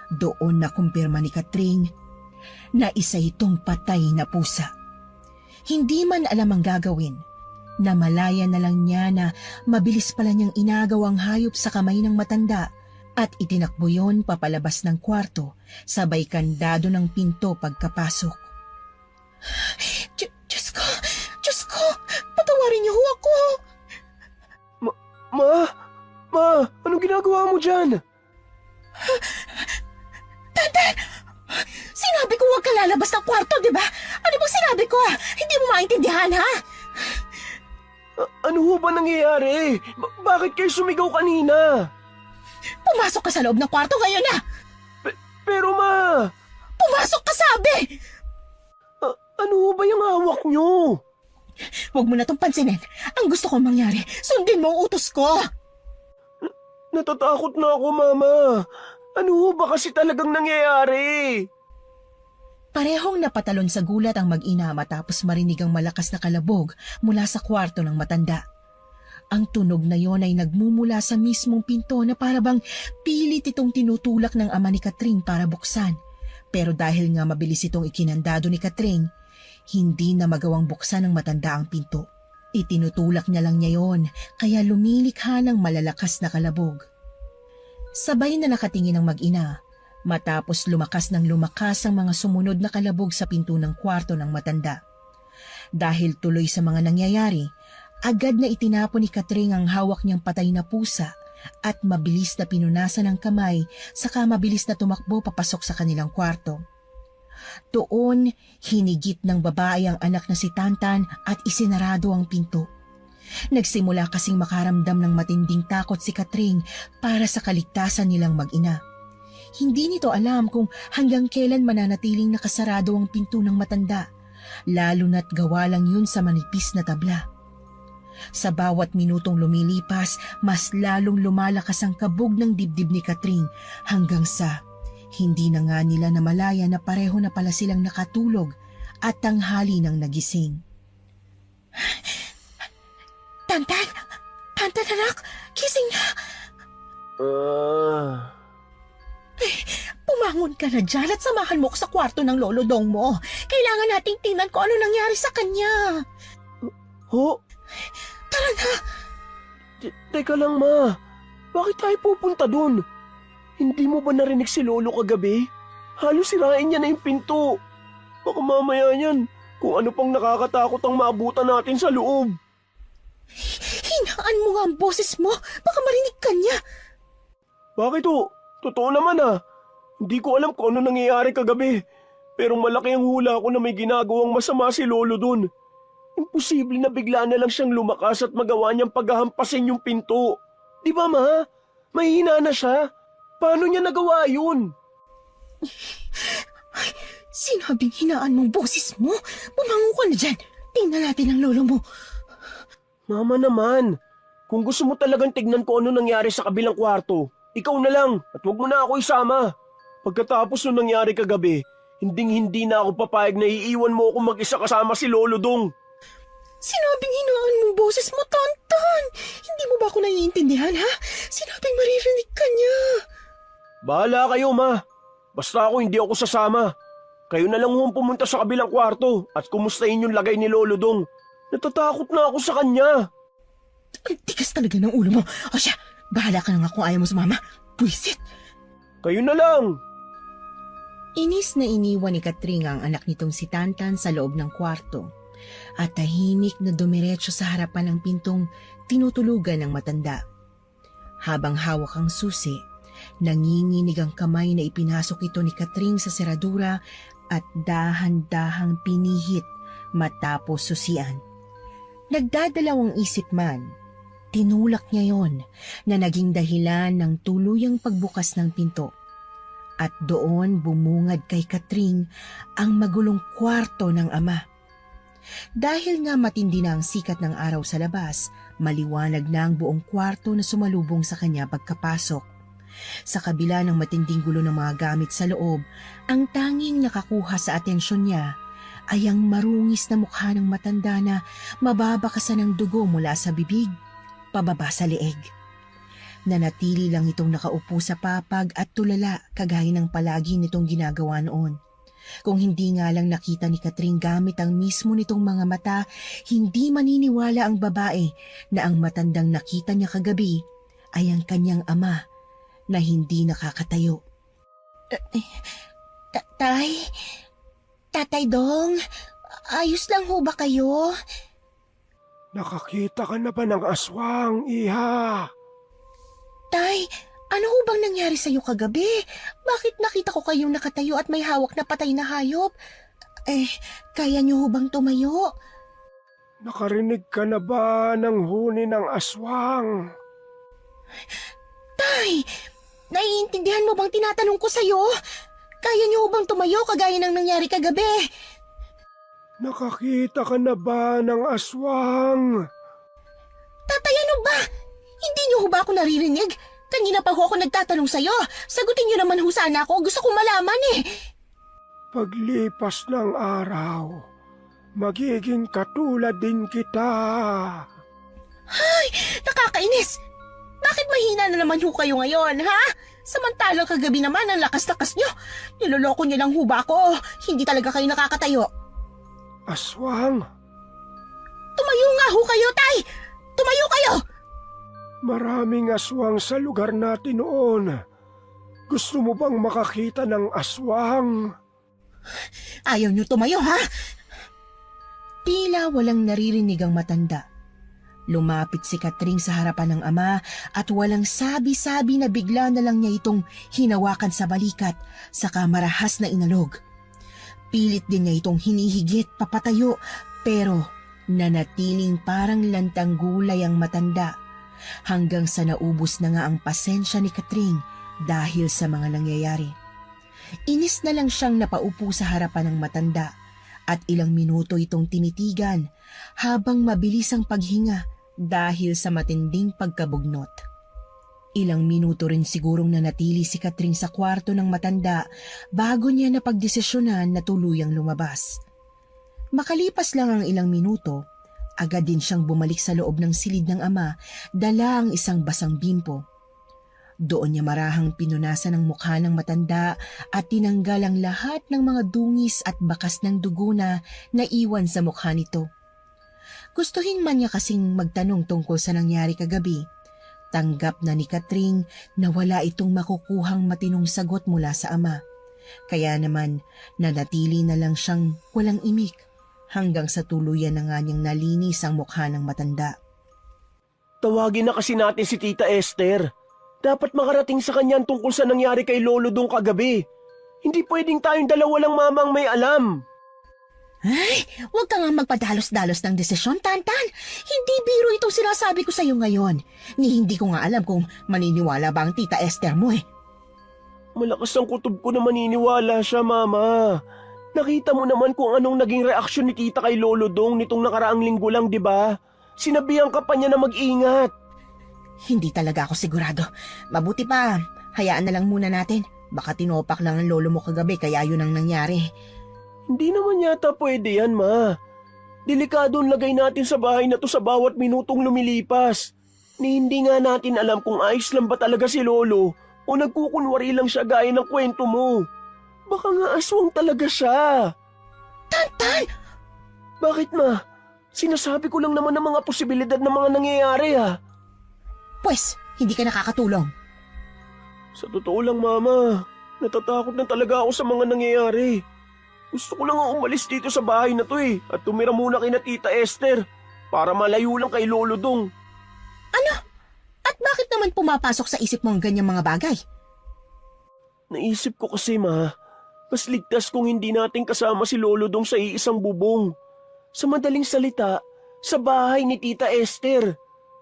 doon na kumpirma ni Katring na isa itong patay na pusa. Hindi man alam ang gagawin, namalaya na lang niya na mabilis pala niyang inagaw ang hayop sa kamay ng matanda at itinakbo yon papalabas ng kwarto sabay kandado ng pinto pagkapasok.
Diyos ko, patawarin niyo ho ako.
Ma, anong ginagawa mo dyan?
lalabas ng kwarto, di ba? Ano bang sinabi ko? Hindi mo maintindihan, ha?
Ano ho ba nangyayari? Bakit kayo sumigaw kanina?
Pumasok ka sa loob ng kwarto ngayon na!
Pero ma,
Pumasok ka, sabi!
ano ho ba yung hawak nyo?
Huwag mo na itong pansinin. Ang gusto kong mangyari, sundin mo ang utos ko.
Natatakot na ako, Mama. Ano ho ba kasi talagang nangyayari?
Parehong napatalon sa gulat ang mag-ina matapos marinig ang malakas na kalabog mula sa kwarto ng matanda. Ang tunog na yon ay nagmumula sa mismong pinto na parabang pilit itong tinutulak ng ama ni Catring para buksan. Pero dahil nga mabilis itong ikinandado ni Catring, hindi na magawang buksan ng matanda ang pinto. Itinutulak niya lang niya yon, kaya lumilikha ng malalakas na kalabog. Sabay na nakatingin ang mag-ina, matapos lumakas ng lumakas ang mga sumunod na kalabog sa pinto ng kwarto ng matanda. Dahil tuloy sa mga nangyayari, agad na itinapon ni Catring ang hawak niyang patay na pusa at mabilis na pinunasan ng kamay saka mabilis na tumakbo papasok sa kanilang kwarto. Doon, hinigit ng babae ang anak na si Tantan at isinarado ang pinto. Nagsimula kasing makaramdam ng matinding takot si Catring para sa kaligtasan nilang mag-ina. Hindi nito alam kung hanggang kailan mananatiling nakasarado ang pinto ng matanda, lalo na't gawa lang yun sa manipis na tabla. Sa bawat minutong lumilipas, mas lalong lumalakas ang kabog ng dibdib ni Catring hanggang sa hindi na nga nila namalaya na pareho na pala silang nakatulog at tanghali nang nagising.
Tantan! Tantan, anak! Gising na! Pumangon ka na dyan at samahan mo ko sa kwarto ng lolo dong mo. Kailangan nating tingnan kung ano nangyari sa kanya.
Ho?
Tara na!
Teka lang, Ma. Bakit tayo pupunta dun? Hindi mo ba narinig si Lolo kagabi? Halos sirain niya na yung pinto. Baka mamaya yan, kung ano pang nakakatakot ang maabutan natin sa loob.
Hinaan mo nga ang boses mo. Baka marinig ka niya.
Bakit ho? Totoo naman ah. Hindi ko alam kung ano nangyayari kagabi. Pero malaki ang hula ko na may ginagawang masama si Lolo dun. Imposible na bigla na lang siyang lumakas at magawa niyang paghahampasin yung pinto. Di ba, Ma? Mahina na siya. Paano niya nagawa yun?
Sinabing hinaan mo ang boses mo. Pumangon ka na dyan. Tingnan natin ang lolo mo.
Mama naman, kung gusto mo talagang tignan ko ano nangyari sa kabilang kwarto, ikaw na lang at huwag mo na ako isama. Pagkatapos nung nangyari kagabi, hinding-hindi na ako papayag na iiwan mo ako mag-isa kasama si Lolo Dong.
Sinabing hinaan mo ang boses mo, Tantan. Hindi mo ba ako naiintindihan, ha? Sinabing maririnig ka niya.
Bahala kayo, Ma. Basta ako hindi ako sasama. Kayo na lang hong pumunta sa kabilang kwarto at kumustahin yung lagay ni Lolo Dong. Natatakot na ako sa kanya.
Ang tigas talaga ng ulo mo. O siya, bahala ka na nga kung ayaw mo sumama. Buisit.
Kayo na lang.
Inis na iniwan ni Catring ang anak nitong si Tantan sa loob ng kwarto at tahimik na dumiretso sa harapan ng pintong tinutulugan ng matanda. Habang hawak ang susi, nanginginig ang kamay na ipinasok ito ni Catring sa seradura at dahan-dahang pinihit matapos susian. Nagdadalawang isip man, tinulak niya yon na naging dahilan ng tuluyang pagbukas ng pinto. At doon bumungad kay Catring ang magulong kwarto ng ama. Dahil nga matindi na ang sikat ng araw sa labas, maliwanag na ang buong kwarto na sumalubong sa kanya pagkapasok. Sa kabila ng matinding gulo ng mga gamit sa loob, ang tanging nakakuha sa atensyon niya ay ang marungis na mukha ng matanda na mababakasan ng dugo mula sa bibig, pababa sa leeg. Nanatili lang itong nakaupo sa papag at tulala kagaya ng palagi nitong ginagawa noon. Kung hindi nga lang nakita ni Catring gamit ang mismo nitong mga mata, hindi maniniwala ang babae na ang matandang nakita niya kagabi ay ang kanyang ama na hindi nakakatayo.
Tatay Dong, ayos lang ho ba kayo?
Nakakita ka na ba ng aswang, Iha?
Tay, Ano ho bang nangyari sa'yo kagabi? Bakit nakita ko kayong nakatayo at may hawak na patay na hayop? Kaya niyo ho bang tumayo?
Nakarinig ka na ba ng huni ng aswang?
Tay, naiintindihan mo bang tinatanong ko sa'yo? Kaya niyo ho bang tumayo kagaya ng nangyari kagabi?
Nakakita ka na ba ng aswang?
Tatay, ano ba? Hindi niyo ho ba ako naririnig? Kanina pa ho ako nagtatanong sa'yo. Sagutin niyo naman ho sana ako. Gusto kong malaman eh.
Paglipas ng araw, magiging katulad din kita.
Ay, nakakainis! Bakit mahina na naman ho kayo ngayon, ha? Samantalang kagabi naman ang lakas-lakas nyo. Niloloko niyo lang ho ba ako? Hindi talaga kayo nakakatayo.
Aswang,
Tumayo nga ho kayo, tay! Tumayo kayo!
maraming aswang sa lugar natin noon. Gusto mo bang makakita ng aswang?
Ayaw niyo tumayo, ha?
Tila walang naririnig ang matanda. Lumapit si Katring sa harapan ng ama at walang sabi-sabi na bigla na lang niya itong hinawakan sa balikat saka marahas na inalog. Pilit din niya itong hinihigit papatayo pero nanatiling parang lantang gulay ang matanda hanggang sa naubos na nga ang pasensya ni Katring dahil sa mga nangyayari. Inis na lang siyang napaupo sa harapan ng matanda at ilang minuto itong tinitigan habang mabilis ang paghinga dahil sa matinding pagkabugnot. Ilang minuto rin sigurong nanatili si Katring sa kwarto ng matanda bago niya napagdesisyonan na tuluyang lumabas. Makalipas lang ang ilang minuto, agad din siyang bumalik sa loob ng silid ng ama, dala ang isang basang bimpo. Doon niya marahang pinunasan ang mukha ng matanda at tinanggal ang lahat ng mga dungis at bakas ng dugo na naiwan sa mukha nito. Gustuhin man niya kasing magtanong tungkol sa nangyari kagabi, tanggap na ni Katring na wala itong makukuhang matinong sagot mula sa ama. Kaya naman nanatili na lang siyang walang imik hanggang sa tuluyan na nga niyang nalinis ang mukha ng matanda.
Tawagin na kasi natin si Tita Esther. Dapat makarating sa kanya ang tungkol sa nangyari kay Lolo Dong kagabi. Hindi pwedeng tayong dalawa lang mamang may alam.
Ay, huwag ka nga magpadalos-dalos ng desisyon, Tantan. Hindi biro itong sinasabi ko sa'yo ngayon. Hindi ko nga alam kung maniniwala ba ang Tita Esther mo eh.
Malakas ang kutob ko na maniniwala siya, Mama. Nakita mo naman kung anong naging reaksyon ni Tita kay Lolo Dong nitong nakaraang linggo lang, di ba? Sinabihan ka pa niya na mag-ingat.
Hindi talaga ako sigurado. Mabuti pa, hayaan na lang muna natin. Baka tinopak lang ang lolo mo kagabi kaya yun ang nangyari.
Hindi naman yata pwede yan, Ma. Delikado ang lagay natin sa bahay na to sa bawat minutong lumilipas. Ni hindi nga natin alam kung ayos lang ba talaga si Lolo o nagkukunwari lang siya gaya ng kwento mo. Baka nga aswang talaga siya.
Tantan!
Bakit, Ma? Sinasabi ko lang naman ng mga posibilidad ng mga nangyayari, ha?
Pwes, hindi ka nakakatulong.
Sa totoo lang, Mama, natatakot na talaga ako sa mga nangyayari. Gusto ko lang ang umalis dito sa bahay na to at tumira muna kina Tita Esther para malayo lang kay Lolo Dong.
Ano? At bakit naman pumapasok sa isip mo ang ganyang mga bagay?
Naisip ko kasi, Ma, mas ligtas kung hindi natin kasama si Lolo Dong sa iisang bubong. Sa madaling salita, sa bahay ni Tita Esther.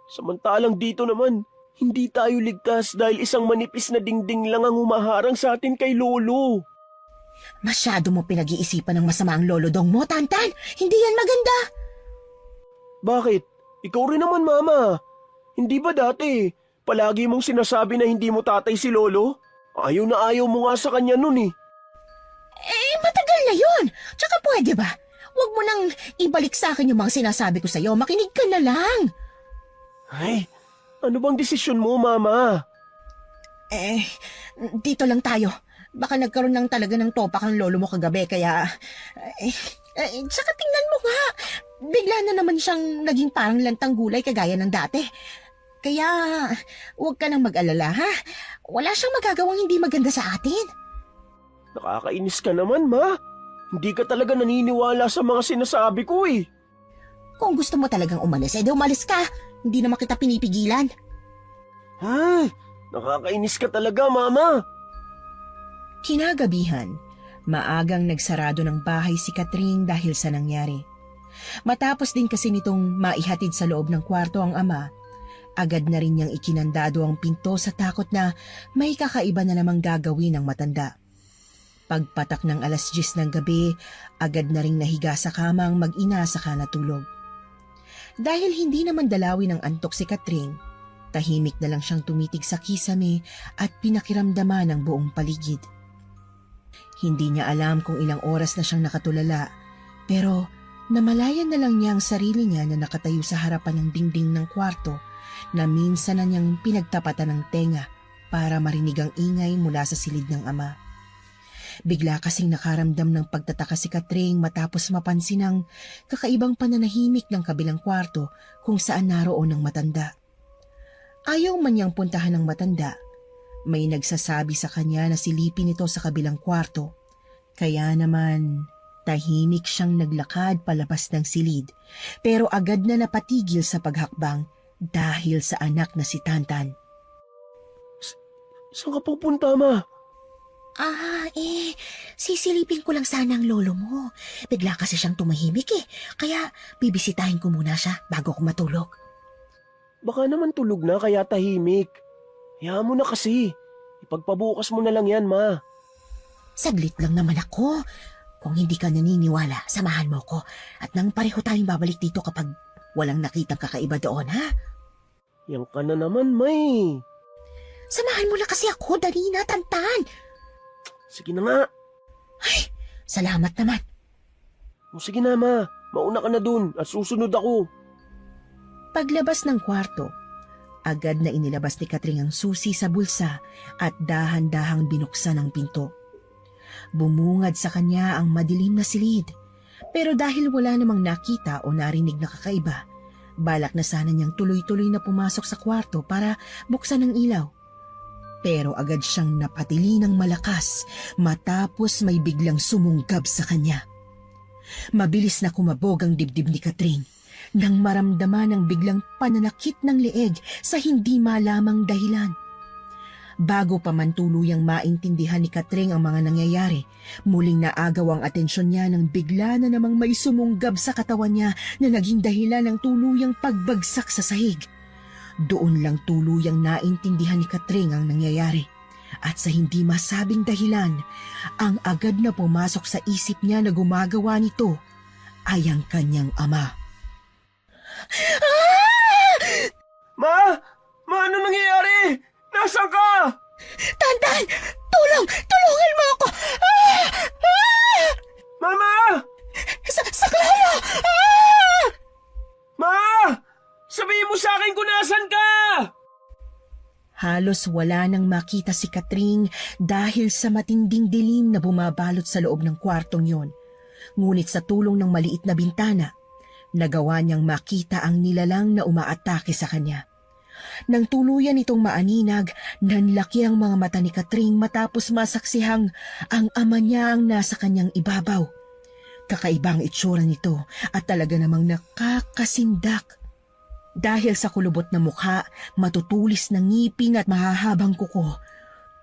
Samantalang dito naman, hindi tayo ligtas dahil isang manipis na dingding lang ang humaharang sa atin kay Lolo.
Masyado mo pinag-iisipan ng masama ang lolo dong mo, Tantan. Hindi yan maganda.
Bakit? Ikaw rin naman, Mama. Hindi ba dati, palagi mong sinasabi na hindi mo tatay si Lolo? Ayaw na ayaw mo nga sa kanya nun .
Matagal na yun. Tsaka pwede ba? Huwag mo nang ibalik sa akin yung mga sinasabi ko sa'yo. Makinig ka na lang.
Ay, ano bang desisyon mo, Mama?
Dito lang tayo. Baka nagkaroon lang talaga ng topak ang lolo mo kagabi, kaya... Tsaka tingnan mo nga. Bigla na naman siyang naging parang lantang gulay kagaya ng dati. Kaya, huwag ka nang mag-alala, ha? Wala siyang magagawang hindi maganda sa atin.
Nakakainis ka naman, Ma. Hindi ka talaga naniniwala sa mga sinasabi ko .
Kung gusto mo talagang umalis, edi umalis ka. Hindi naman kita pinipigilan.
Ha? Nakakainis ka talaga, Mama.
Kinagabihan, maagang nagsarado ng bahay si Catring dahil sa nangyari. Matapos din kasi nitong maihatid sa loob ng kwarto ang ama, agad na rin niyang ikinandado ang pinto sa takot na may kakaiba na namang gagawin ng matanda. Pagpatak ng 10:00 ng gabi, agad na ring nahiga sa kama ang mag-ina saka natulog. Dahil hindi naman dalawin ng antok si Catring, tahimik na lang siyang tumitig sa kisame at pinakiramdaman ang buong paligid. Hindi niya alam kung ilang oras na siyang nakatulala, pero namalayan na lang niya ang sarili niya na nakatayo sa harapan ng dingding ng kwarto na minsan na niyang pinagtapatan ng tenga para marinig ang ingay mula sa silid ng ama. Bigla kasing nakaramdam ng pagtataka si Catring matapos mapansin ang kakaibang pananahimik ng kabilang kwarto kung saan naroon ang matanda. Ayaw man niyang puntahan ng matanda. May nagsasabi sa kanya na silipin ito sa kabilang kwarto. Kaya naman, tahimik siyang naglakad palabas ng silid, pero agad na napatigil sa paghakbang dahil sa anak na si Tantan.
Saan ka pupunta, Ma?
Sisilipin ko lang sana ang lolo mo. Bigla kasi siyang tumahimik kaya bibisitahin ko muna siya bago ko matulog.
Baka naman tulog na kaya tahimik. Hayaan mo na kasi. Ipagpabukas mo na lang yan, Ma.
Saglit lang naman ako. Kung hindi ka naniniwala, samahan mo ko at nang pareho tayong babalik dito kapag walang nakitang kakaiba doon, ha?
Yan ka na naman, May.
Samahan mo lang kasi ako, dali na, Tantan.
Sige na nga.
Salamat naman.
O sige na, Ma. Mauna ka na dun at susunod ako.
Paglabas ng kwarto, agad na inilabas ni Catring ang susi sa bulsa at dahan-dahang binuksan ang pinto. Bumungad sa kanya ang madilim na silid, pero dahil wala namang nakita o narinig na kakaiba, balak na sana niyang tuloy-tuloy na pumasok sa kwarto para buksan ang ilaw. Pero agad siyang napatili ng malakas matapos may biglang sumunggab sa kanya. Mabilis na kumabog ang dibdib ni Catring nang maramdaman ang biglang pananakit ng leeg sa hindi malamang dahilan. Bago pa man tuluyang maintindihan ni Catring ang mga nangyayari, muling naagaw ang atensyon niya nang bigla na namang may sumunggab sa katawan niya na naging dahilan ng tuluyang pagbagsak sa sahig. Doon lang tuluyang naintindihan ni Catring ang nangyayari. At sa hindi masabing dahilan, ang agad na pumasok sa isip niya na gumagawa nito ay ang kanyang ama.
Ma! Ma, ano nangyayari? Nasaan ka?
Tantan! Tulong! Tulungan mo ako!
Mama!
Saklolo!
Ma! Sabihin mo sa akin kung nasan ka!
Halos wala nang makita si Catring dahil sa matinding dilim na bumabalot sa loob ng kwartong yon. Ngunit sa tulong ng maliit na bintana, nagawa niyang makita ang nilalang na umaatake sa kanya. Nang tuluyan itong maaninag, nanlaki ang mga mata ni Catring matapos masaksihang ang ama niya ang nasa kanyang ibabaw. Kakaibang itsura nito at talaga namang nakakasindak. Dahil sa kulubot na mukha, matutulis na ngipin at mahahabang kuko,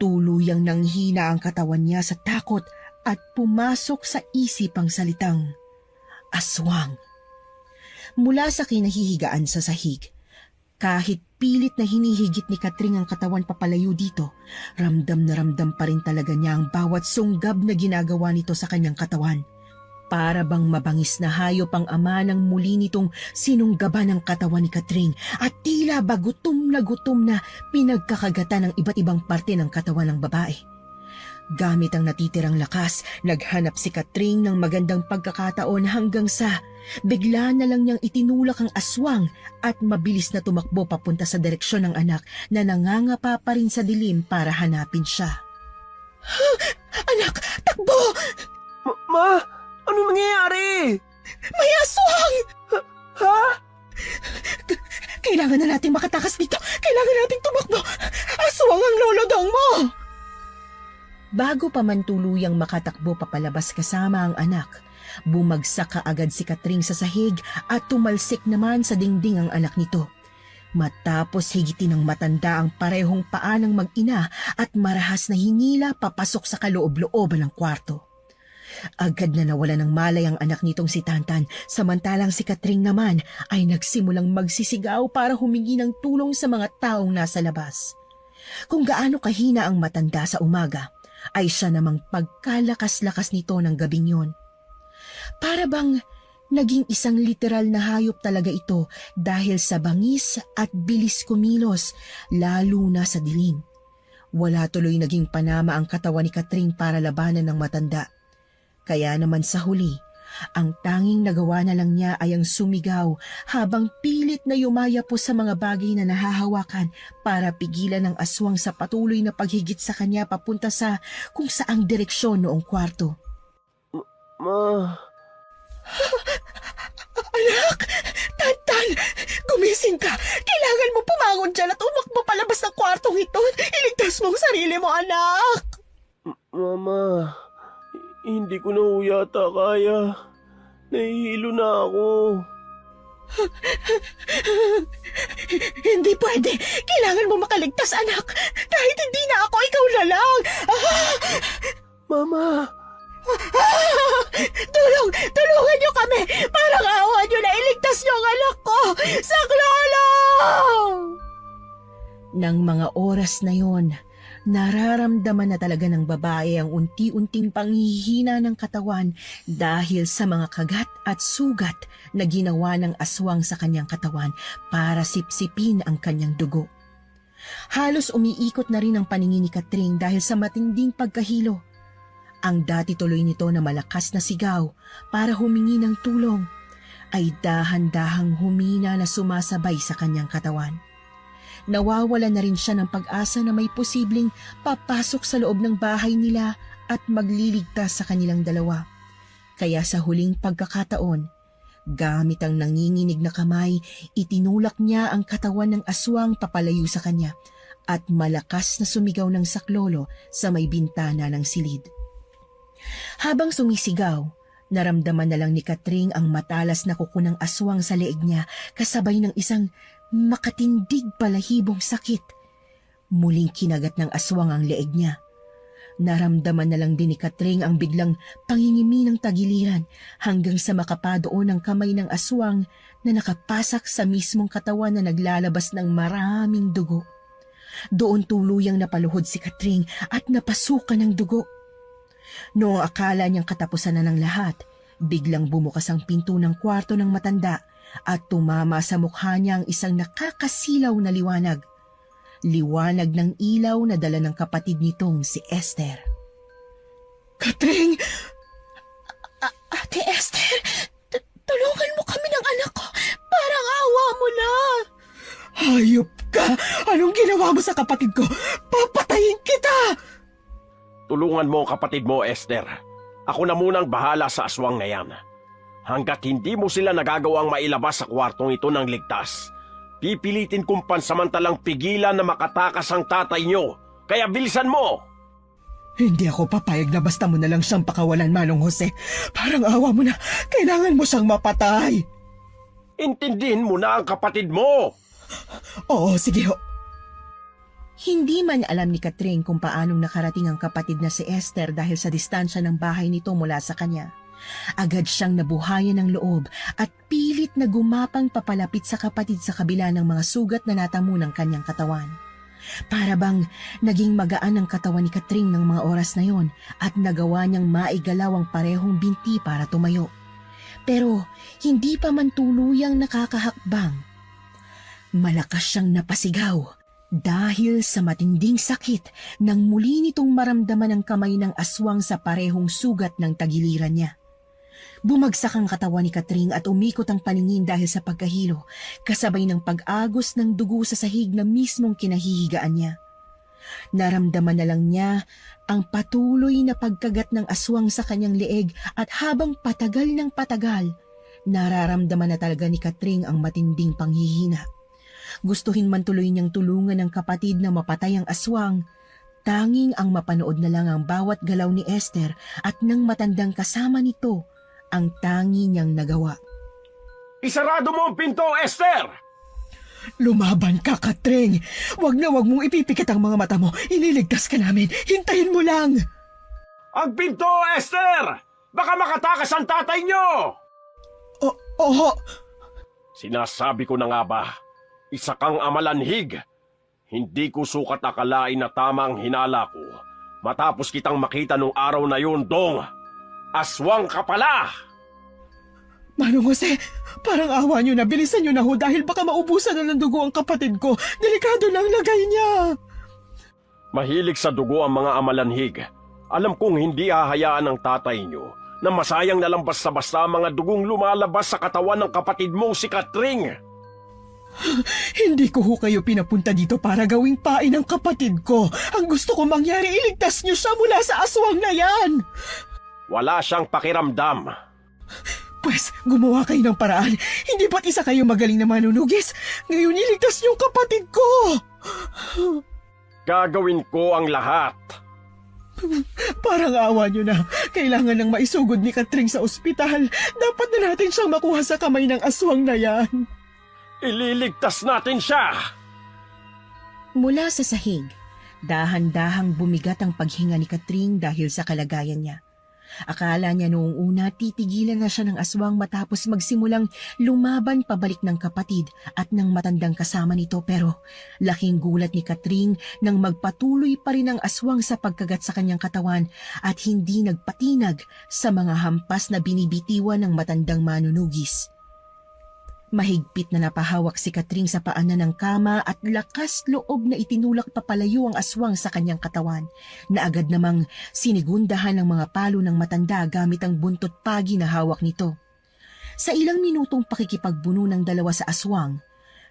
tuluyang nanghina ang katawan niya sa takot at pumasok sa isip ang salitang aswang. Mula sa kinahihigaan sa sahig, kahit pilit na hinihigit ni Catring ang katawan papalayo dito, ramdam na ramdam pa rin talaga niya ang bawat sunggab na ginagawa nito sa kanyang katawan. Para bang mabangis na hayop ang ama nang muli nitong sinunggaban ng katawan ni Catring at tila ba gutom na pinagkakagatan ng iba't ibang parte ng katawan ng babae. Gamit ang natitirang lakas, naghanap si Catring ng magandang pagkakataon hanggang sa bigla na lang niyang itinulak ang aswang at mabilis na tumakbo papunta sa direksyon ng anak na nangangapa pa rin sa dilim para hanapin siya.
Anak! Takbo!
Ma! Ano nangyayari?
May aswang!
Ha?
Kailangan na natin makatakas dito. Kailangan natin tumakbo. Aswang ang lolodong mo!
Bago pa man tuluyang makatakbo papalabas kasama ang anak, bumagsak kaagad si Catring sa sahig at tumalsik naman sa dingding ang anak nito. Matapos higitin ng matanda ang parehong paa ng mag-ina at marahas na hinila papasok sa kaloob-looban ng kwarto. Agad na nawala ng malay ang anak nitong si Tantan, samantalang si Katring naman ay nagsimulang magsisigaw para humingi ng tulong sa mga taong nasa labas. Kung gaano kahina ang matanda sa umaga, ay siya namang pagkalakas-lakas nito ng gabing yon. Para bang naging isang literal na hayop talaga ito dahil sa bangis at bilis kumilos, lalo na sa dilim. Wala tuloy naging panama ang katawan ni Katring para labanan ng matanda. Kaya naman sa huli, ang tanging nagawa na lang niya ay ang sumigaw habang pilit na yumaya po sa mga bagay na nahahawakan para pigilan ang aswang sa patuloy na paghigit sa kanya papunta sa kung saang direksyon noong kwarto.
Ma...
Anak! Tantan! Gumising ka! Kailangan mo pumangon dyan at umakbo palabas ng kwartong ito! Iligtas mo ang sarili mo, anak!
Mama, hindi ko na ho yata kaya. Nahihilo na ako.
Hindi pwede! Kailangan mo makaligtas, anak! Kahit hindi na ako, ikaw na lang!
Mama!
Tulungan niyo kami! Parang awa niyo na iligtas niyo ang anak ko! Saklolong! Nang mga oras na yon, nararamdaman na talaga ng babae ang unti-unting panghihina ng katawan dahil sa mga kagat at sugat na ginawa ng aswang sa kanyang katawan para sipsipin ang kanyang dugo. Halos umiikot na rin ang paningin ni Katring dahil sa matinding pagkahilo. Ang dati tuloy nito na malakas na sigaw para humingi ng tulong ay dahan-dahang humina na sumasabay sa kanyang katawan. Nawawala na rin siya ng pag-asa na may posibleng papasok sa loob ng bahay nila at magliligtas sa kanilang dalawa. Kaya sa huling pagkakataon, gamit ang nanginginig na kamay, itinulak niya ang katawan ng aswang papalayo sa kanya at malakas na sumigaw ng saklolo sa may bintana ng silid. Habang sumisigaw, naramdaman na lang ni Katring ang matalas na kuko ng aswang sa leeg niya kasabay ng isang makatindig balahibong sakit. Muling kinagat ng aswang ang leeg niya. Naramdaman na lang din ni Katring ang biglang pangingimi ng tagiliran hanggang sa makapadoon ang kamay ng aswang na nakapasak sa mismong katawan na naglalabas ng maraming dugo. Doon tuluyang napaluhod si Katring at napasukan ng dugo. Noong akala niyang katapusan na ng lahat, biglang bumukas ang pinto ng kwarto ng matanda at tumama sa mukha niya ang isang nakakasilaw na liwanag. Liwanag ng ilaw na dala ng kapatid nitong si Esther.
Katring!
Ate Esther, tulungan mo kami ng anak ko. Parang awa mo na.
Hayop ka! Anong ginawa mo sa kapatid ko? Papatayin kita!
Tulungan mo ang kapatid mo, Esther. Ako na munang bahala sa aswang na yan. Hanggat hindi mo sila nagagawang mailabas sa kwartong ito ng ligtas, pipilitin kong pansamantalang pigilan na makatakas ang tatay nyo. Kaya bilisan mo!
Hindi ako papayag na basta mo na lang siyang pakawalan, Manong Jose. Parang awa mo na. Kailangan mo siyang mapatay.
Intindihin mo na ang kapatid mo!
Oo, sige ho.
Hindi man alam ni Katring kung paanong nakarating ang kapatid na si Esther dahil sa distansya ng bahay nito mula sa kanya. Agad siyang nabuhayan ng loob at pilit na gumapang papalapit sa kapatid sa kabila ng mga sugat na natamo ng kanyang katawan. Para bang naging magaan ang katawan ni Katring ng mga oras na yon at nagawa niyang maigalaw ang parehong binti para tumayo. Pero hindi pa man tuluyang nakakahakbang. Malakas siyang napasigaw. Dahil sa matinding sakit nang muli nitong maramdaman ang kamay ng aswang sa parehong sugat ng tagiliran niya. Bumagsak ang katawan ni Katring at umikot ang paningin dahil sa pagkahilo, kasabay ng pag-agos ng dugo sa sahig na mismong kinahihigaan niya. Naramdaman na lang niya ang patuloy na pagkagat ng aswang sa kanyang leeg at habang patagal ng patagal, nararamdaman na talaga ni Katring ang matinding panghihina. Gustuhin man tuloy niyang tulungan ng kapatid na mapatay ang aswang, tanging ang mapanood na lang ang bawat galaw ni Esther at ng matandang kasama nito ang tangi niyang nagawa.
Isarado mo ang pinto, Esther!
Lumaban ka, Katring. Wag na wag mong ipipikit ang mga mata mo. Ililigtas ka namin. Hintayin mo lang.
Ang pinto, Esther! Baka makatakas ang tatay nyo!
Oo.
Sinasabi ko na nga ba, isa kang amalanhig. Hindi ko sukat akalain na tama ang hinala ko. Matapos kitang makita nung araw na yun, Dong. Aswang ka pala!
Manong Jose, parang awa nyo na. Bilisan nyo na ho dahil baka maubusan na ng dugo ang kapatid ko. Delikado na ang lagay niya.
Mahilig sa dugo ang mga amalanhig. Alam kong hindi hahayaan ng tatay nyo na masayang na lang basta-basta ang mga dugong lumalabas sa katawan ng kapatid mo si Katring.
Hindi ko ho kayo pinapunta dito para gawing pain ang kapatid ko. Ang gusto ko mangyari, iligtas nyo siya mula sa aswang na yan.
Wala siyang pakiramdam.
Pwes, gumawa kayo ng paraan. Hindi ba't isa kayo magaling na manunugis? Ngayon iligtas niyo ang kapatid ko.
Gagawin ko ang lahat.
Parang awa nyo na. Kailangan nang maisugod ni Katring sa ospital. Dapat na natin siyang makuha sa kamay ng aswang na yan.
Ililigtas natin siya!
Mula sa sahig, dahan-dahang bumigat ang paghinga ni Katring dahil sa kalagayan niya. Akala niya noong una titigilan na siya ng aswang matapos magsimulang lumaban pabalik ng kapatid at ng matandang kasama nito, pero laking gulat ni Katring nang magpatuloy pa rin ang aswang sa pagkagat sa kanyang katawan at hindi nagpatinag sa mga hampas na binibitiwan ng matandang manunugis. Mahigpit na napahawak si Katring sa paanan ng kama at lakas loob na itinulak papalayo ang aswang sa kanyang katawan, na agad namang sinigundahan ng mga palo ng matanda gamit ang buntot pagi na hawak nito. Sa ilang minutong pakikipagbuno ng dalawa sa aswang,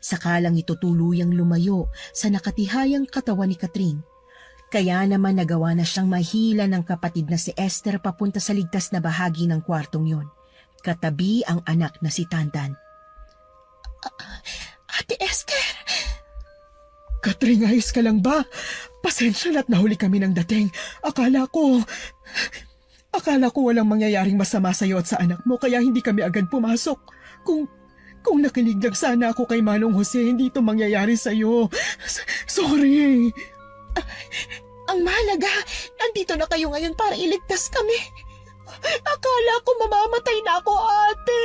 sakalang ito tuluyang lumayo sa nakatihayang katawan ni Katring. Kaya naman nagawa na siyang mahila ng kapatid na si Esther papunta sa ligtas na bahagi ng kwartong yon. Katabi ang anak na si Tantan.
Ate Esther!
Katring, ayos ka lang ba? Pasensya na't nahuli kami ng dating. Akala ko walang mangyayaring masama sa'yo at sa anak mo kaya hindi kami agad pumasok. Kung nakinig lang sana ako kay Manong Jose, hindi ito mangyayari sa'yo. Sorry.
Ang mahalaga, nandito na kayo ngayon para iligtas kami. Akala ko mamamatay na ako, ate.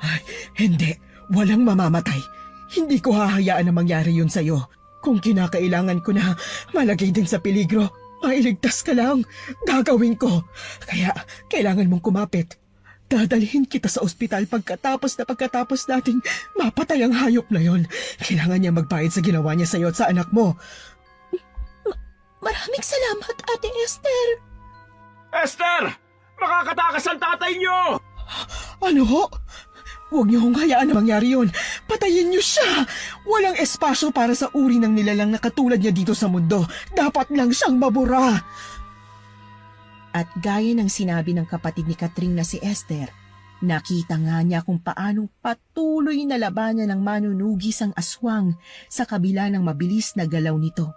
Ay, hindi. Walang mamamatay. Hindi ko hahayaan na mangyari yun sa'yo. Kung kinakailangan ko na malagay din sa peligro, mailigtas ka lang. Gagawin ko. Kaya kailangan mong kumapit. Dadalhin kita sa ospital pagkatapos nating mapatay ang hayop na yon. Kailangan niya magbayad sa ginawa niya sa'yo at sa anak mo.
Maraming salamat, Ate Esther.
Esther! Makakatakas ang tatay nyo!
Ano ho? Huwag niyo hong hayaan na mangyari yun. Patayin niyo siya. Walang espasyo para sa uri ng nilalang na katulad niya dito sa mundo. Dapat lang siyang mabura.
At gaya ng sinabi ng kapatid ni Katring na si Esther, nakita nga niya kung paanong patuloy na labanan ng manunugis ang aswang sa kabila ng mabilis na galaw nito.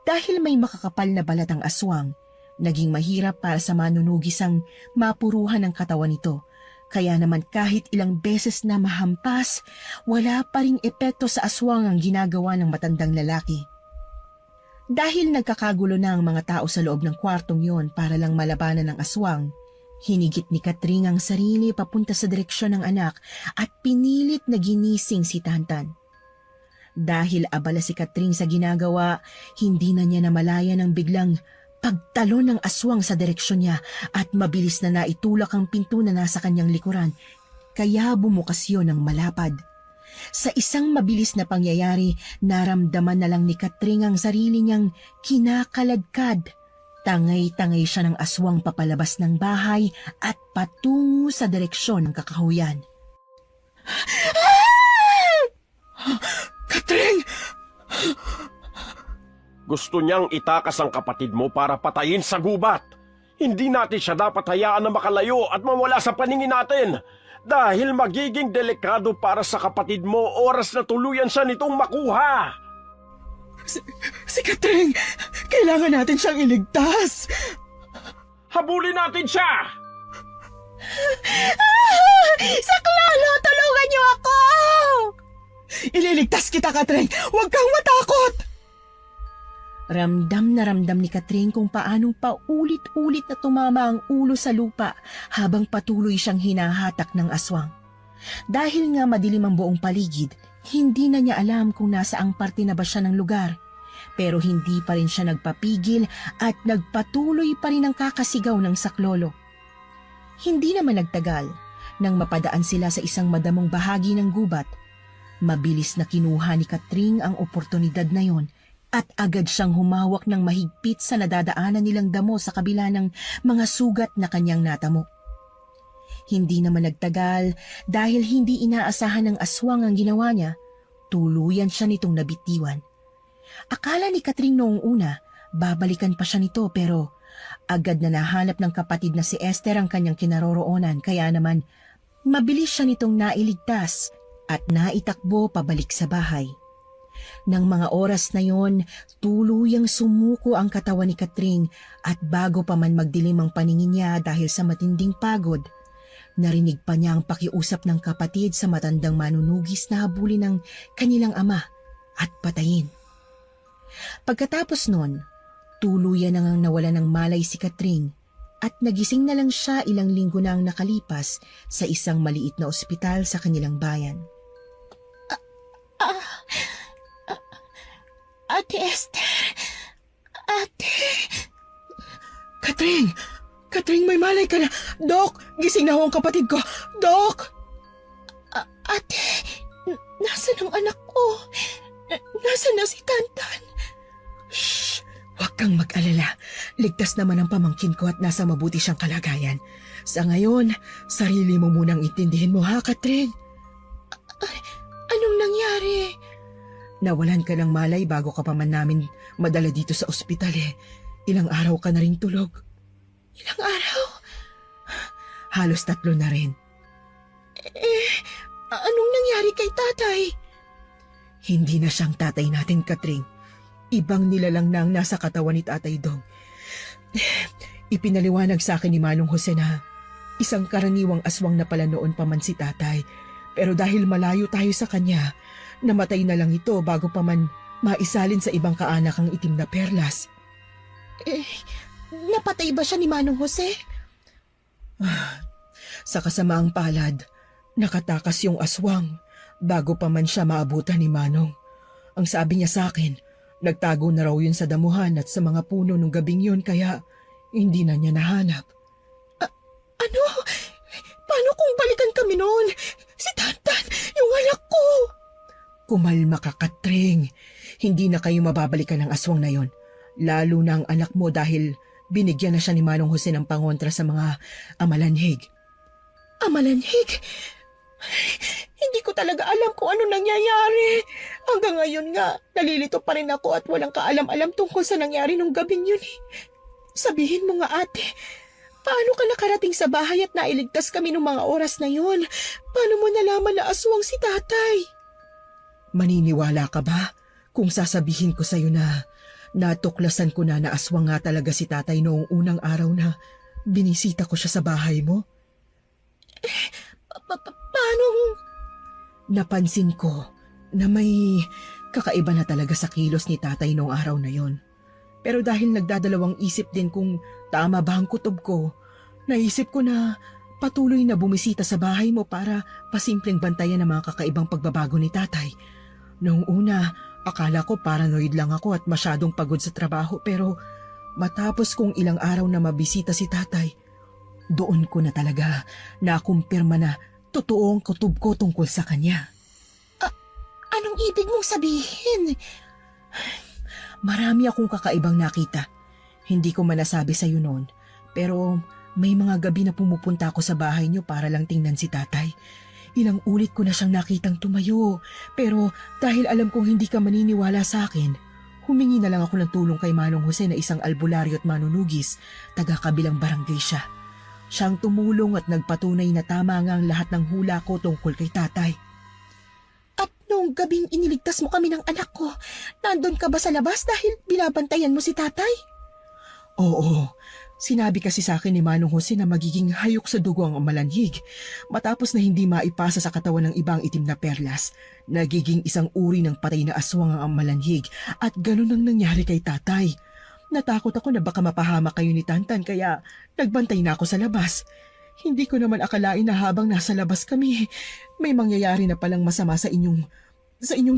Dahil may makakapal na balat ang aswang, naging mahirap para sa manunugis ang mapuruhan ng katawan nito. Kaya naman kahit ilang beses na mahampas, wala pa ring epekto sa aswang ang ginagawa ng matandang lalaki. Dahil nagkakagulo na ang mga tao sa loob ng kwartong yon para lang malabanan ng aswang, hinigit ni Katring ang sarili papunta sa direksyon ng anak at pinilit na ginising si Tantan. Dahil abala si Katring sa ginagawa, hindi na niya namalayan ang biglang pagtalon ng aswang sa direksyon niya at mabilis na naitulak ang pinto na nasa kanyang likuran, kaya bumukas yun ng malapad. Sa isang mabilis na pangyayari, naramdaman na lang ni Katring ang sarili niyang kinakaladkad. Tangay-tangay siya ng aswang papalabas ng bahay at patungo sa direksyon ng kakahuyan.
Katring!
Gusto niyang itakas ang kapatid mo para patayin sa gubat. Hindi natin siya dapat hayaan na makalayo at mawala sa paningin natin. Dahil magiging delikado para sa kapatid mo oras na tuluyan siya nitong makuha.
Si Katring! Kailangan natin siyang iligtas!
Habulin natin siya!
Saklolo, tulungan niyo ako!
Ililigtas kita, Katring! Huwag kang matakot!
Ramdam na ramdam ni Katring kung paanong paulit-ulit na tumama ang ulo sa lupa habang patuloy siyang hinahatak ng aswang. Dahil nga madilim ang buong paligid, hindi na niya alam kung nasaang parte na ba siya ng lugar. Pero hindi pa rin siya nagpapigil at nagpatuloy pa rin ang kakasigaw ng saklolo. Hindi naman nagtagal nang mapadaan sila sa isang madamong bahagi ng gubat. Mabilis na kinuha ni Katring ang oportunidad na yon at agad siyang humawak ng mahigpit sa nadadaanan nilang damo sa kabila ng mga sugat na kanyang natamo. Hindi naman nagtagal dahil hindi inaasahan ng aswang ang ginawa niya, tuluyan siya nitong nabitiwan. Akala ni Katring noong una, babalikan pa siya nito pero agad na nahanap ng kapatid na si Esther ang kanyang kinaroroonan kaya naman mabilis siya nitong nailigtas at naitakbo pabalik sa bahay. Nang mga oras na yon, tuluyang sumuko ang katawan ni Katring at bago pa man magdilim ang paningin niya dahil sa matinding pagod, narinig pa niya ang pakiusap ng kapatid sa matandang manunugis na habulin ng kanilang ama at patayin. Pagkatapos nun, tuluyan na ngang nawala ng malay si Katring at nagising na lang siya ilang linggo na ang nakalipas sa isang maliit na ospital sa kanilang bayan.
Ate Esther! Ate!
Katring! Katring, may malay ka na! Dok! Gising na ho ang kapatid ko! Dok!
Ate! Nasaan ang anak ko? Nasaan na si Tantan?
Shh! Huwag kang mag-alala. Ligtas naman ang pamangkin ko at nasa mabuti siyang kalagayan. Sa ngayon, sarili mo munang intindihin mo ha, Katring?
Anong nangyari?
Nawalan ka ng malay bago ka pa man namin madala dito sa ospital eh. Ilang araw ka na rin tulog.
Ilang araw?
Halos 3 na rin.
Anong nangyari kay tatay?
Hindi na siyang tatay natin, Katring. Ibang nilalang na ang nasa katawan ni Tatay Dong. Ipinaliwanag sa akin ni Manong Jose na isang karaniwang aswang na pala noon pa man si tatay. Pero dahil malayo tayo sa kanya, namatay na lang ito bago pa man maisalin sa ibang kaanak ang itim na perlas.
Napatay ba siya ni Manong Jose?
Sa kasamaang palad, nakatakas yung aswang bago pa man siya maabutan ni Manong. Ang sabi niya sa akin, nagtago na raw yun sa damuhan at sa mga puno nung gabing yun kaya hindi na niya nahanap.
Ano? Paano kung balikan kami noon? Si Tantan, yung anak ko!
Kumalma ka, Katring. Hindi na kayo mababalikan ng aswang na yon. Lalo na ang anak mo dahil binigyan na siya ni Manong Jose ng pangontra sa mga amalanhig.
Amalanhig? Hindi ko talaga alam kung ano nangyayari. Hanggang ngayon nga, nalilito pa rin ako at walang kaalam-alam tungkol sa nangyari nung gabing yun. Sabihin mo nga ate, paano ka nakarating sa bahay at nailigtas kami nung mga oras na yun? Paano mo nalaman na aswang si tatay?
Maniniwala ka ba kung sasabihin ko sa'yo na natuklasan ko na aswang nga talaga si tatay noong unang araw na binisita ko siya sa bahay mo?
Paanong...
Napansin ko na may kakaiba na talaga sa kilos ni tatay noong araw na yon. Pero dahil nagdadalawang isip din kung tama ba ang kutob ko, naisip ko na patuloy na bumisita sa bahay mo para pasimpleng bantayan ang mga kakaibang pagbabago ni tatay. Noong una, akala ko paranoid lang ako at masyadong pagod sa trabaho pero matapos kong ilang araw na mabisita si tatay, doon ko na talaga nakumpirma na totoo ang kutob ko tungkol sa kanya.
Anong ibig mong sabihin?
Marami akong kakaibang nakita. Hindi ko manasabi sa iyo noon, pero may mga gabi na pumupunta ako sa bahay niyo para lang tingnan si tatay. Ilang ulit ko na siyang nakitang tumayo, pero dahil alam kong hindi ka maniniwala sa akin, humingi na lang ako ng tulong kay Manong Jose na isang albularyo at manunugis, taga kabilang barangay siya. Siyang tumulong at nagpatunay na tama nga ang lahat ng hula ko tungkol kay tatay.
At nung gabing iniligtas mo kami ng anak ko, nandun ka ba sa labas dahil binabantayan mo si tatay?
Oo, Sinabi kasi sa akin ni Manong Jose na magiging hayok sa dugo ang amalanhig matapos na hindi maipasa sa katawan ng ibang itim na perlas. Nagiging isang uri ng patay na aswang ang amalanhig at ganun ang nangyari kay tatay. Natakot ako na baka mapahamak kayo ni Tantan kaya nagbantay na ako sa labas. Hindi ko naman akalain na habang nasa labas kami, may mangyayari na palang masama sa inyong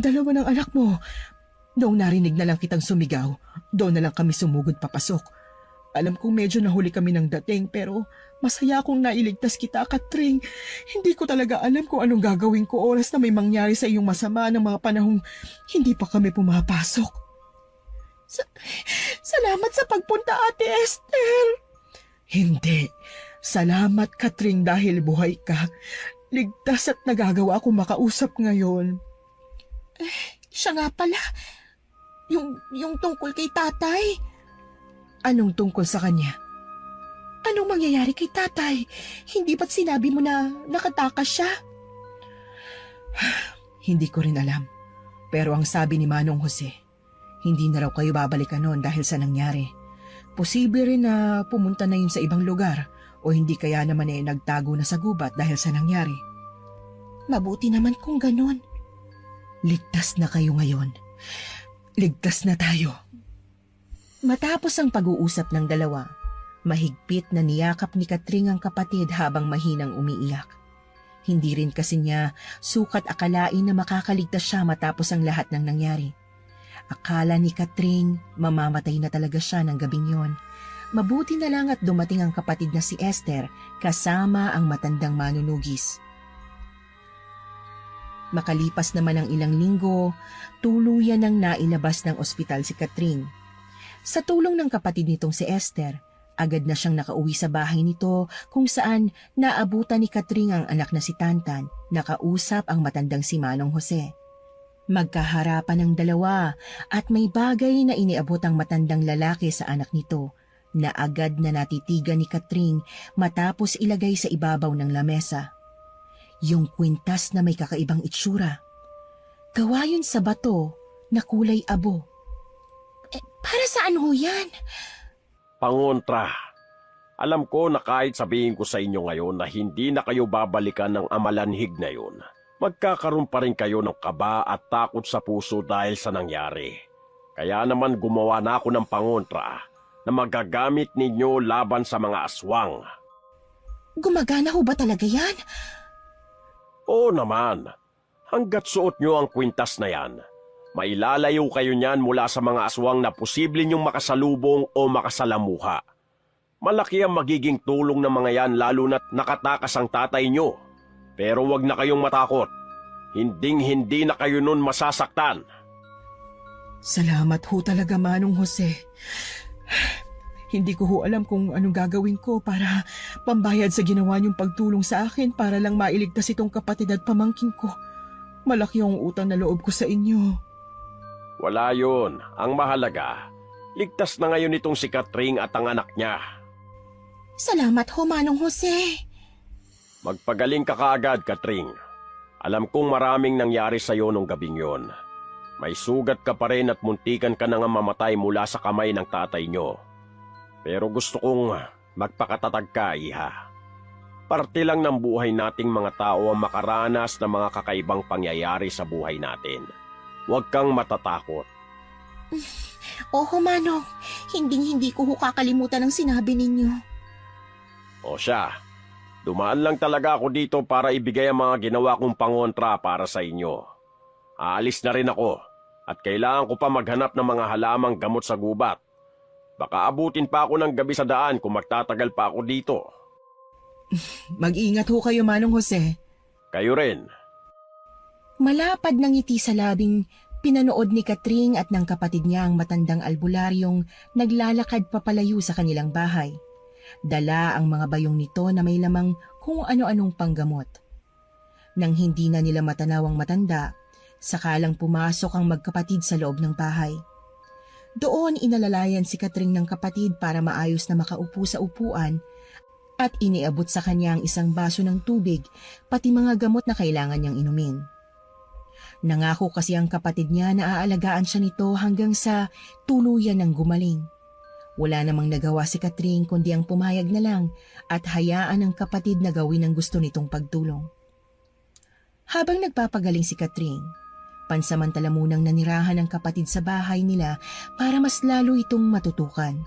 dalawa ng anak mo. Noong narinig na lang kitang sumigaw, doon na lang kami sumugod papasok. Alam kong medyo nahuli kami ng dating pero masaya akong nailigtas kita, Katring. Hindi ko talaga alam kung anong gagawin ko oras na may mangyari sa iyong masama ng mga panahong hindi pa kami pumapasok.
Salamat sa pagpunta, Ate Esther.
Hindi. Salamat, Katring, dahil buhay ka. Ligtas at nagagawa akong makausap ngayon.
Siya nga pala. Yung tungkol kay tatay.
Anong tungkol sa kanya?
Anong mangyayari kay tatay? Hindi ba't sinabi mo na nakatakas siya?
Hindi ko rin alam. Pero ang sabi ni Manong Jose, hindi na raw kayo babalikan noon dahil sa nangyari. Posible rin na pumunta na yun sa ibang lugar o hindi kaya naman nagtago na sa gubat dahil sa nangyari.
Mabuti naman kung ganon.
Ligtas na kayo ngayon. Ligtas na tayo.
Matapos ang pag-uusap ng dalawa, mahigpit na niyakap ni Katring ang kapatid habang mahinang umiiyak. Hindi rin kasi niya sukat akalain na makakaligtas siya matapos ang lahat ng nangyari. Akala ni Katring mamamatay na talaga siya ng gabing yon. Mabuti na lang at dumating ang kapatid na si Esther kasama ang matandang manunugis. Makalipas naman ang ilang linggo, tuluyan nang nailabas ng ospital si Katring. Sa tulong ng kapatid nitong si Esther, agad na siyang nakauwi sa bahay nito kung saan naabutan ni Katring ang anak na si Tantan, nakausap ang matandang si Manong Jose. Magkaharapan ng dalawa at may bagay na iniabot ang matandang lalaki sa anak nito na agad na natitigan ni Katring matapos ilagay sa ibabaw ng lamesa. Yung kwintas na may kakaibang itsura. Gawa yun sa bato na kulay abo.
Para saan ho yan?
Pangontra, alam ko na kahit sabihin ko sa inyo ngayon na hindi na kayo babalikan ng amalanhig na yun, magkakaroon pa rin kayo ng kaba at takot sa puso dahil sa nangyari. Kaya naman gumawa na ako ng pangontra na magagamit ninyo laban sa mga aswang.
Gumagana ho ba talaga yan?
Oo naman, hanggat suot nyo ang kwintas na yan, mailalayo kayo niyan mula sa mga aswang na posible niyong makasalubong o makasalamuha. Malaki ang magiging tulong ng mga yan lalo na't nakatakas ang tatay nyo. Pero wag na kayong matakot. Hinding-hindi na kayo nun masasaktan.
Salamat ho talaga, Manong Jose. Hindi ko ho alam kung anong gagawin ko para pambayad sa ginawa niyong pagtulong sa akin para lang mailigtas itong kapatid at pamangkin ko. Malaki ang utang na loob ko sa inyo.
Wala yun. Ang mahalaga, ligtas na ngayon itong si Katring at ang anak niya.
Salamat ho, Manong Jose.
Magpagaling ka kaagad, Katring. Alam kong maraming nangyari sa iyo nung gabing yon. May sugat ka pa rin at muntikan ka na nga mamatay mula sa kamay ng tatay nyo. Pero gusto kong magpakatatag ka, iha. Parte lang ng buhay nating mga tao ang makaranas ng mga kakaibang pangyayari sa buhay natin. Huwag kang matatakot.
Oo, Manong. Hindi ko ho kakalimutan ang sinabi ninyo.
O siya, dumaan lang talaga ako dito para ibigay ang mga ginawa kong pangontra para sa inyo. Aalis na rin ako at kailangan ko pa maghanap ng mga halamang gamot sa gubat. Baka abutin pa ako ng gabi sa daan kung magtatagal pa ako dito.
Mag-ingat ho kayo, Manong Jose.
Kayo rin.
Malapad ng ngiti sa labing, pinanood ni Katring at ng kapatid niya ang matandang albularyong naglalakad papalayo sa kanilang bahay. Dala ang mga bayong nito na may lamang kung ano-anong panggamot. Nang hindi na nila matanaw ang matanda, sakalang pumasok ang magkapatid sa loob ng bahay. Doon inalalayan si Katring ng kapatid para maayos na makaupo sa upuan at iniabot sa kanya ang isang baso ng tubig pati mga gamot na kailangan niyang inumin. Nangako kasi ang kapatid niya na aalagaan siya nito hanggang sa tuluyan ng gumaling. Wala namang nagawa si Catherine kundi ang pumayag na lang at hayaan ng kapatid na gawin ang gusto nitong pagtulong. Habang nagpapagaling si Catherine, pansamantala munang nanirahan ng kapatid sa bahay nila para mas lalo itong matutukan.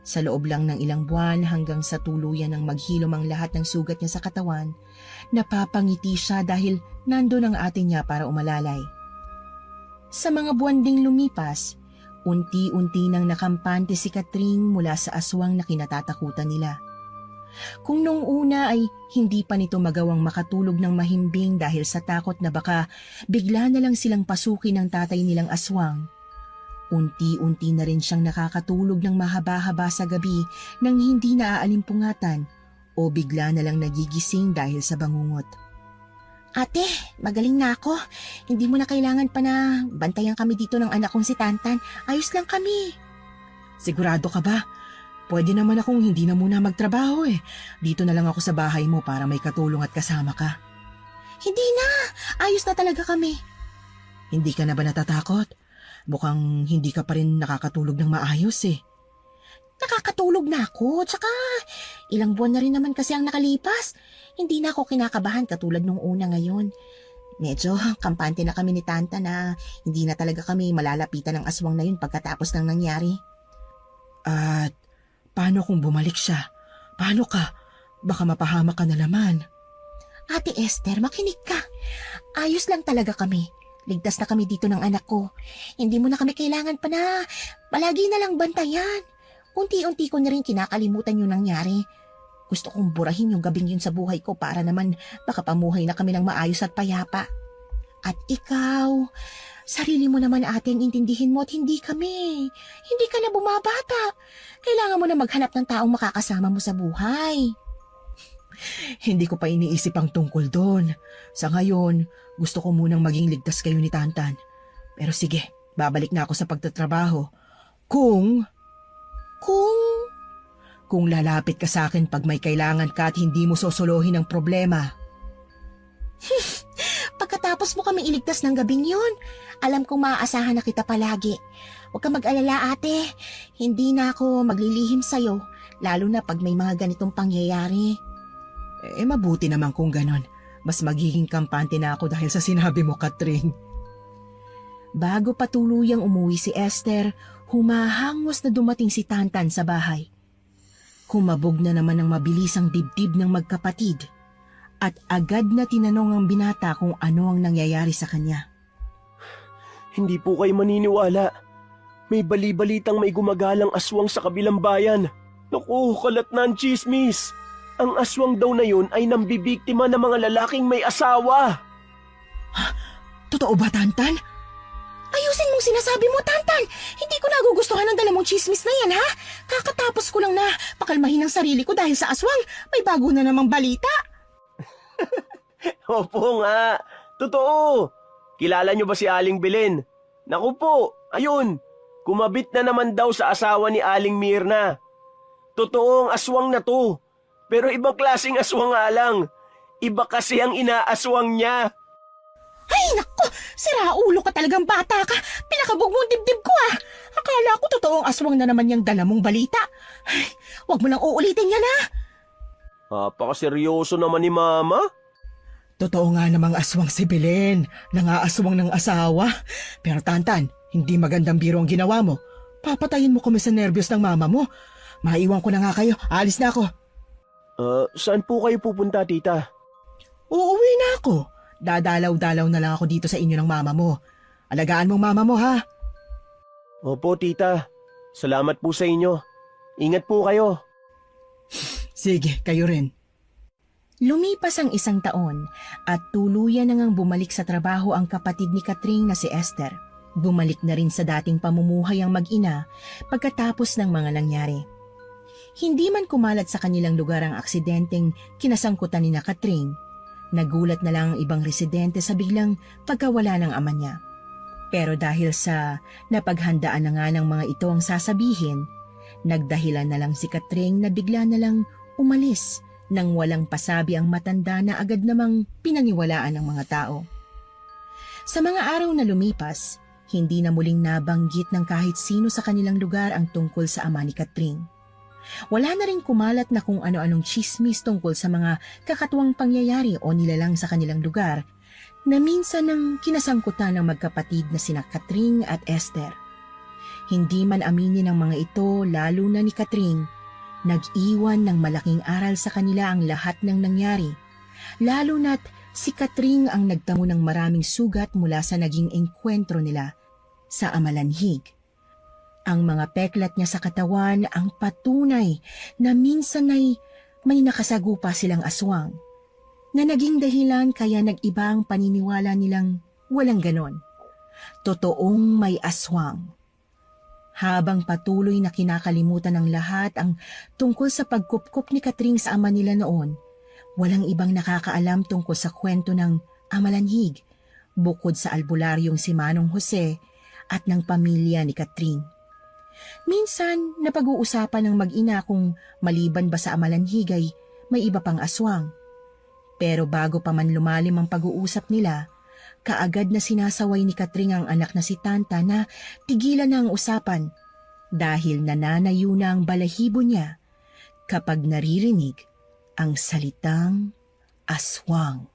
Sa loob lang ng ilang buwan hanggang sa tuluyan ng maghilom ang lahat ng sugat niya sa katawan, napapangiti siya dahil nandun ang ate niya para umalalay. Sa mga buwan ding lumipas, unti-unti nang nakampante si Catherine mula sa aswang na kinatatakutan nila. Kung noong una ay hindi pa nito magawang makatulog ng mahimbing dahil sa takot na baka bigla na lang silang pasukin ng tatay nilang aswang, unti-unti na rin siyang nakakatulog ng mahaba-haba sa gabi nang hindi naaaalimpungatan o bigla na lang nagigising dahil sa bangungot.
Ate, magaling na ako. Hindi mo na kailangan pa na bantayan kami dito ng anak kong si Tantan. Ayos lang kami.
Sigurado ka ba? Pwede naman akong hindi na muna magtrabaho eh. Dito na lang ako sa bahay mo para may katulong at kasama ka.
Hindi na. Ayos na talaga kami.
Hindi ka na ba natatakot? Mukhang hindi ka pa rin nakakatulog ng maayos eh.
Nakakatulog na ako. Tsaka ilang buwan na rin naman kasi ang nakalipas. Hindi na ako kinakabahan katulad nung una ngayon. Medyo kampante na kami ni Tanta na hindi na talaga kami malalapitan ng aswang na yun pagkatapos ng nangyari.
At paano kung bumalik siya? Paano ka? Baka mapahamak ka na naman.
Ate Esther, makinig ka. Ayos lang talaga kami. Ligtas na kami dito ng anak ko. Hindi mo na kami kailangan pa na palagi na lang bantayan. Unti-unti ko na rin kinakalimutan yung nangyari. Gusto kong burahin yung gabing yun sa buhay ko para naman baka pamuhay na kami ng maayos at payapa. At ikaw, sarili mo naman ating intindihin mo at hindi kami. Hindi ka na bumabata. Kailangan mo na maghanap ng taong makakasama mo sa buhay.
Hindi ko pa iniisip ang tungkol doon. Sa ngayon, gusto ko munang maging ligtas kayo ni Tantan. Pero sige, babalik na ako sa pagtatrabaho. Kung lalapit ka sa akin pag may kailangan ka at hindi mo sosolohin ang problema.
Pagkatapos mo kami iligtas ng gabing yun, alam kong maaasahan na kita palagi. Huwag ka mag-alala ate, hindi na ako maglilihim sa'yo, lalo na pag may mga ganitong pangyayari.
Mabuti naman kung ganon. Mas magiging kampante na ako dahil sa sinabi mo, Catherine. Bago pa tuluyang umuwi si Esther, humahangos na dumating si Tantan sa bahay. Kumabog na naman ng mabilis ang dibdib ng magkapatid at agad na tinanong ang binata kung ano ang nangyayari sa kanya.
Hindi po kayo maniniwala. May bali-balitang may gumagalang aswang sa kabilang bayan. Naku, kalat na ang chismis. Ang aswang daw na yun ay nambibiktima ng mga lalaking may asawa.
Totoo ba, Tantan?
Ayusin mong sinasabi mo, Tantan! Hindi ko nagugustuhan ang dala mong chismis na yan, ha? Kakatapos ko lang na pakalmahin ang sarili ko dahil sa aswang. May bago na namang balita.
Opo nga, totoo. Kilala niyo ba si Aling Belen? Naku po, ayun. Kumabit na naman daw sa asawa ni Aling Mirna. Totoo ang aswang na to. Pero ibang klaseng aswang nga lang. Iba kasi ang inaaswang niya.
Ay, naku! Sira ulo ka talagang bata ka! Pinakabog mo ang dibdib ko, ah! Akala ko totoong aswang na naman yung dala mong balita. Ay, wag mo nang uulitin yan, ha?
Napakaseryoso naman ni Mama.
Totoo nga namang aswang si Belen, nangaaswang ng asawa. Pero Tantan, hindi magandang biro ang ginawa mo. Papatayin mo kami sa nervyos ng mama mo. Maiwan ko na nga kayo, alis na ako.
Saan po kayo pupunta, tita?
Uuwi na ako. Dadalaw-dalaw na lang ako dito sa inyo ng mama mo. Alagaan mong mama mo, ha?
Opo, tita. Salamat po sa inyo. Ingat po kayo.
Sige, kayo rin.
Lumipas ang 1 taon at tuluyan na ngang bumalik sa trabaho ang kapatid ni Catherine na si Esther. Bumalik na rin sa dating pamumuhay ang mag-ina pagkatapos ng mga nangyari. Hindi man kumalat sa kanilang lugar ang aksidenteng kinasangkutan ni na Catherine, nagulat na lang ang ibang residente sa biglang pagkawala ng ama niya. Pero dahil sa napaghandaan na nga ng mga ito ang sasabihin, nagdahilan na lang si Catherine na bigla na lang umalis nang walang pasabi ang matanda na agad namang pinaniwalaan ng mga tao. Sa mga araw na lumipas,
Hindi na muling nabanggit ng kahit sino sa kanilang lugar ang tungkol sa ama ni Katring. Wala na rin kumalat na kung ano-anong chismis tungkol sa mga kakatuwang pangyayari o nilalang sa kanilang lugar na minsan ang kinasangkutan ng magkapatid na sina Katring at Esther. Hindi man aminin ng mga ito, lalo na ni Katring, nag-iwan ng malaking aral sa kanila ang lahat ng nangyari, lalo na't si Katring ang nagtamo ng maraming sugat mula sa naging engkwentro nila sa Amalanhig. Ang mga peklat niya sa katawan ang patunay na minsan ay may nakasagupa silang aswang, na naging dahilan kaya nag-iba ang paniniwala nilang walang ganon. Totoong may aswang. Habang patuloy na kinakalimutan ng lahat ang tungkol sa pagkupkup ni Katring sa ama nila noon, walang ibang nakakaalam tungkol sa kwento ng Amalanhig bukod sa albularyong si Manong Jose at ng pamilya ni Katring. Minsan, napag-uusapan ng mag-ina kung maliban ba sa Amalanhig ay may iba pang aswang. Pero bago pa man lumalim ang pag-uusap nila, kaagad na sinasaway ni Katring ang anak na si Tanta na tigilan na ang usapan dahil nananayo na ang balahibo niya kapag naririnig ang salitang aswang.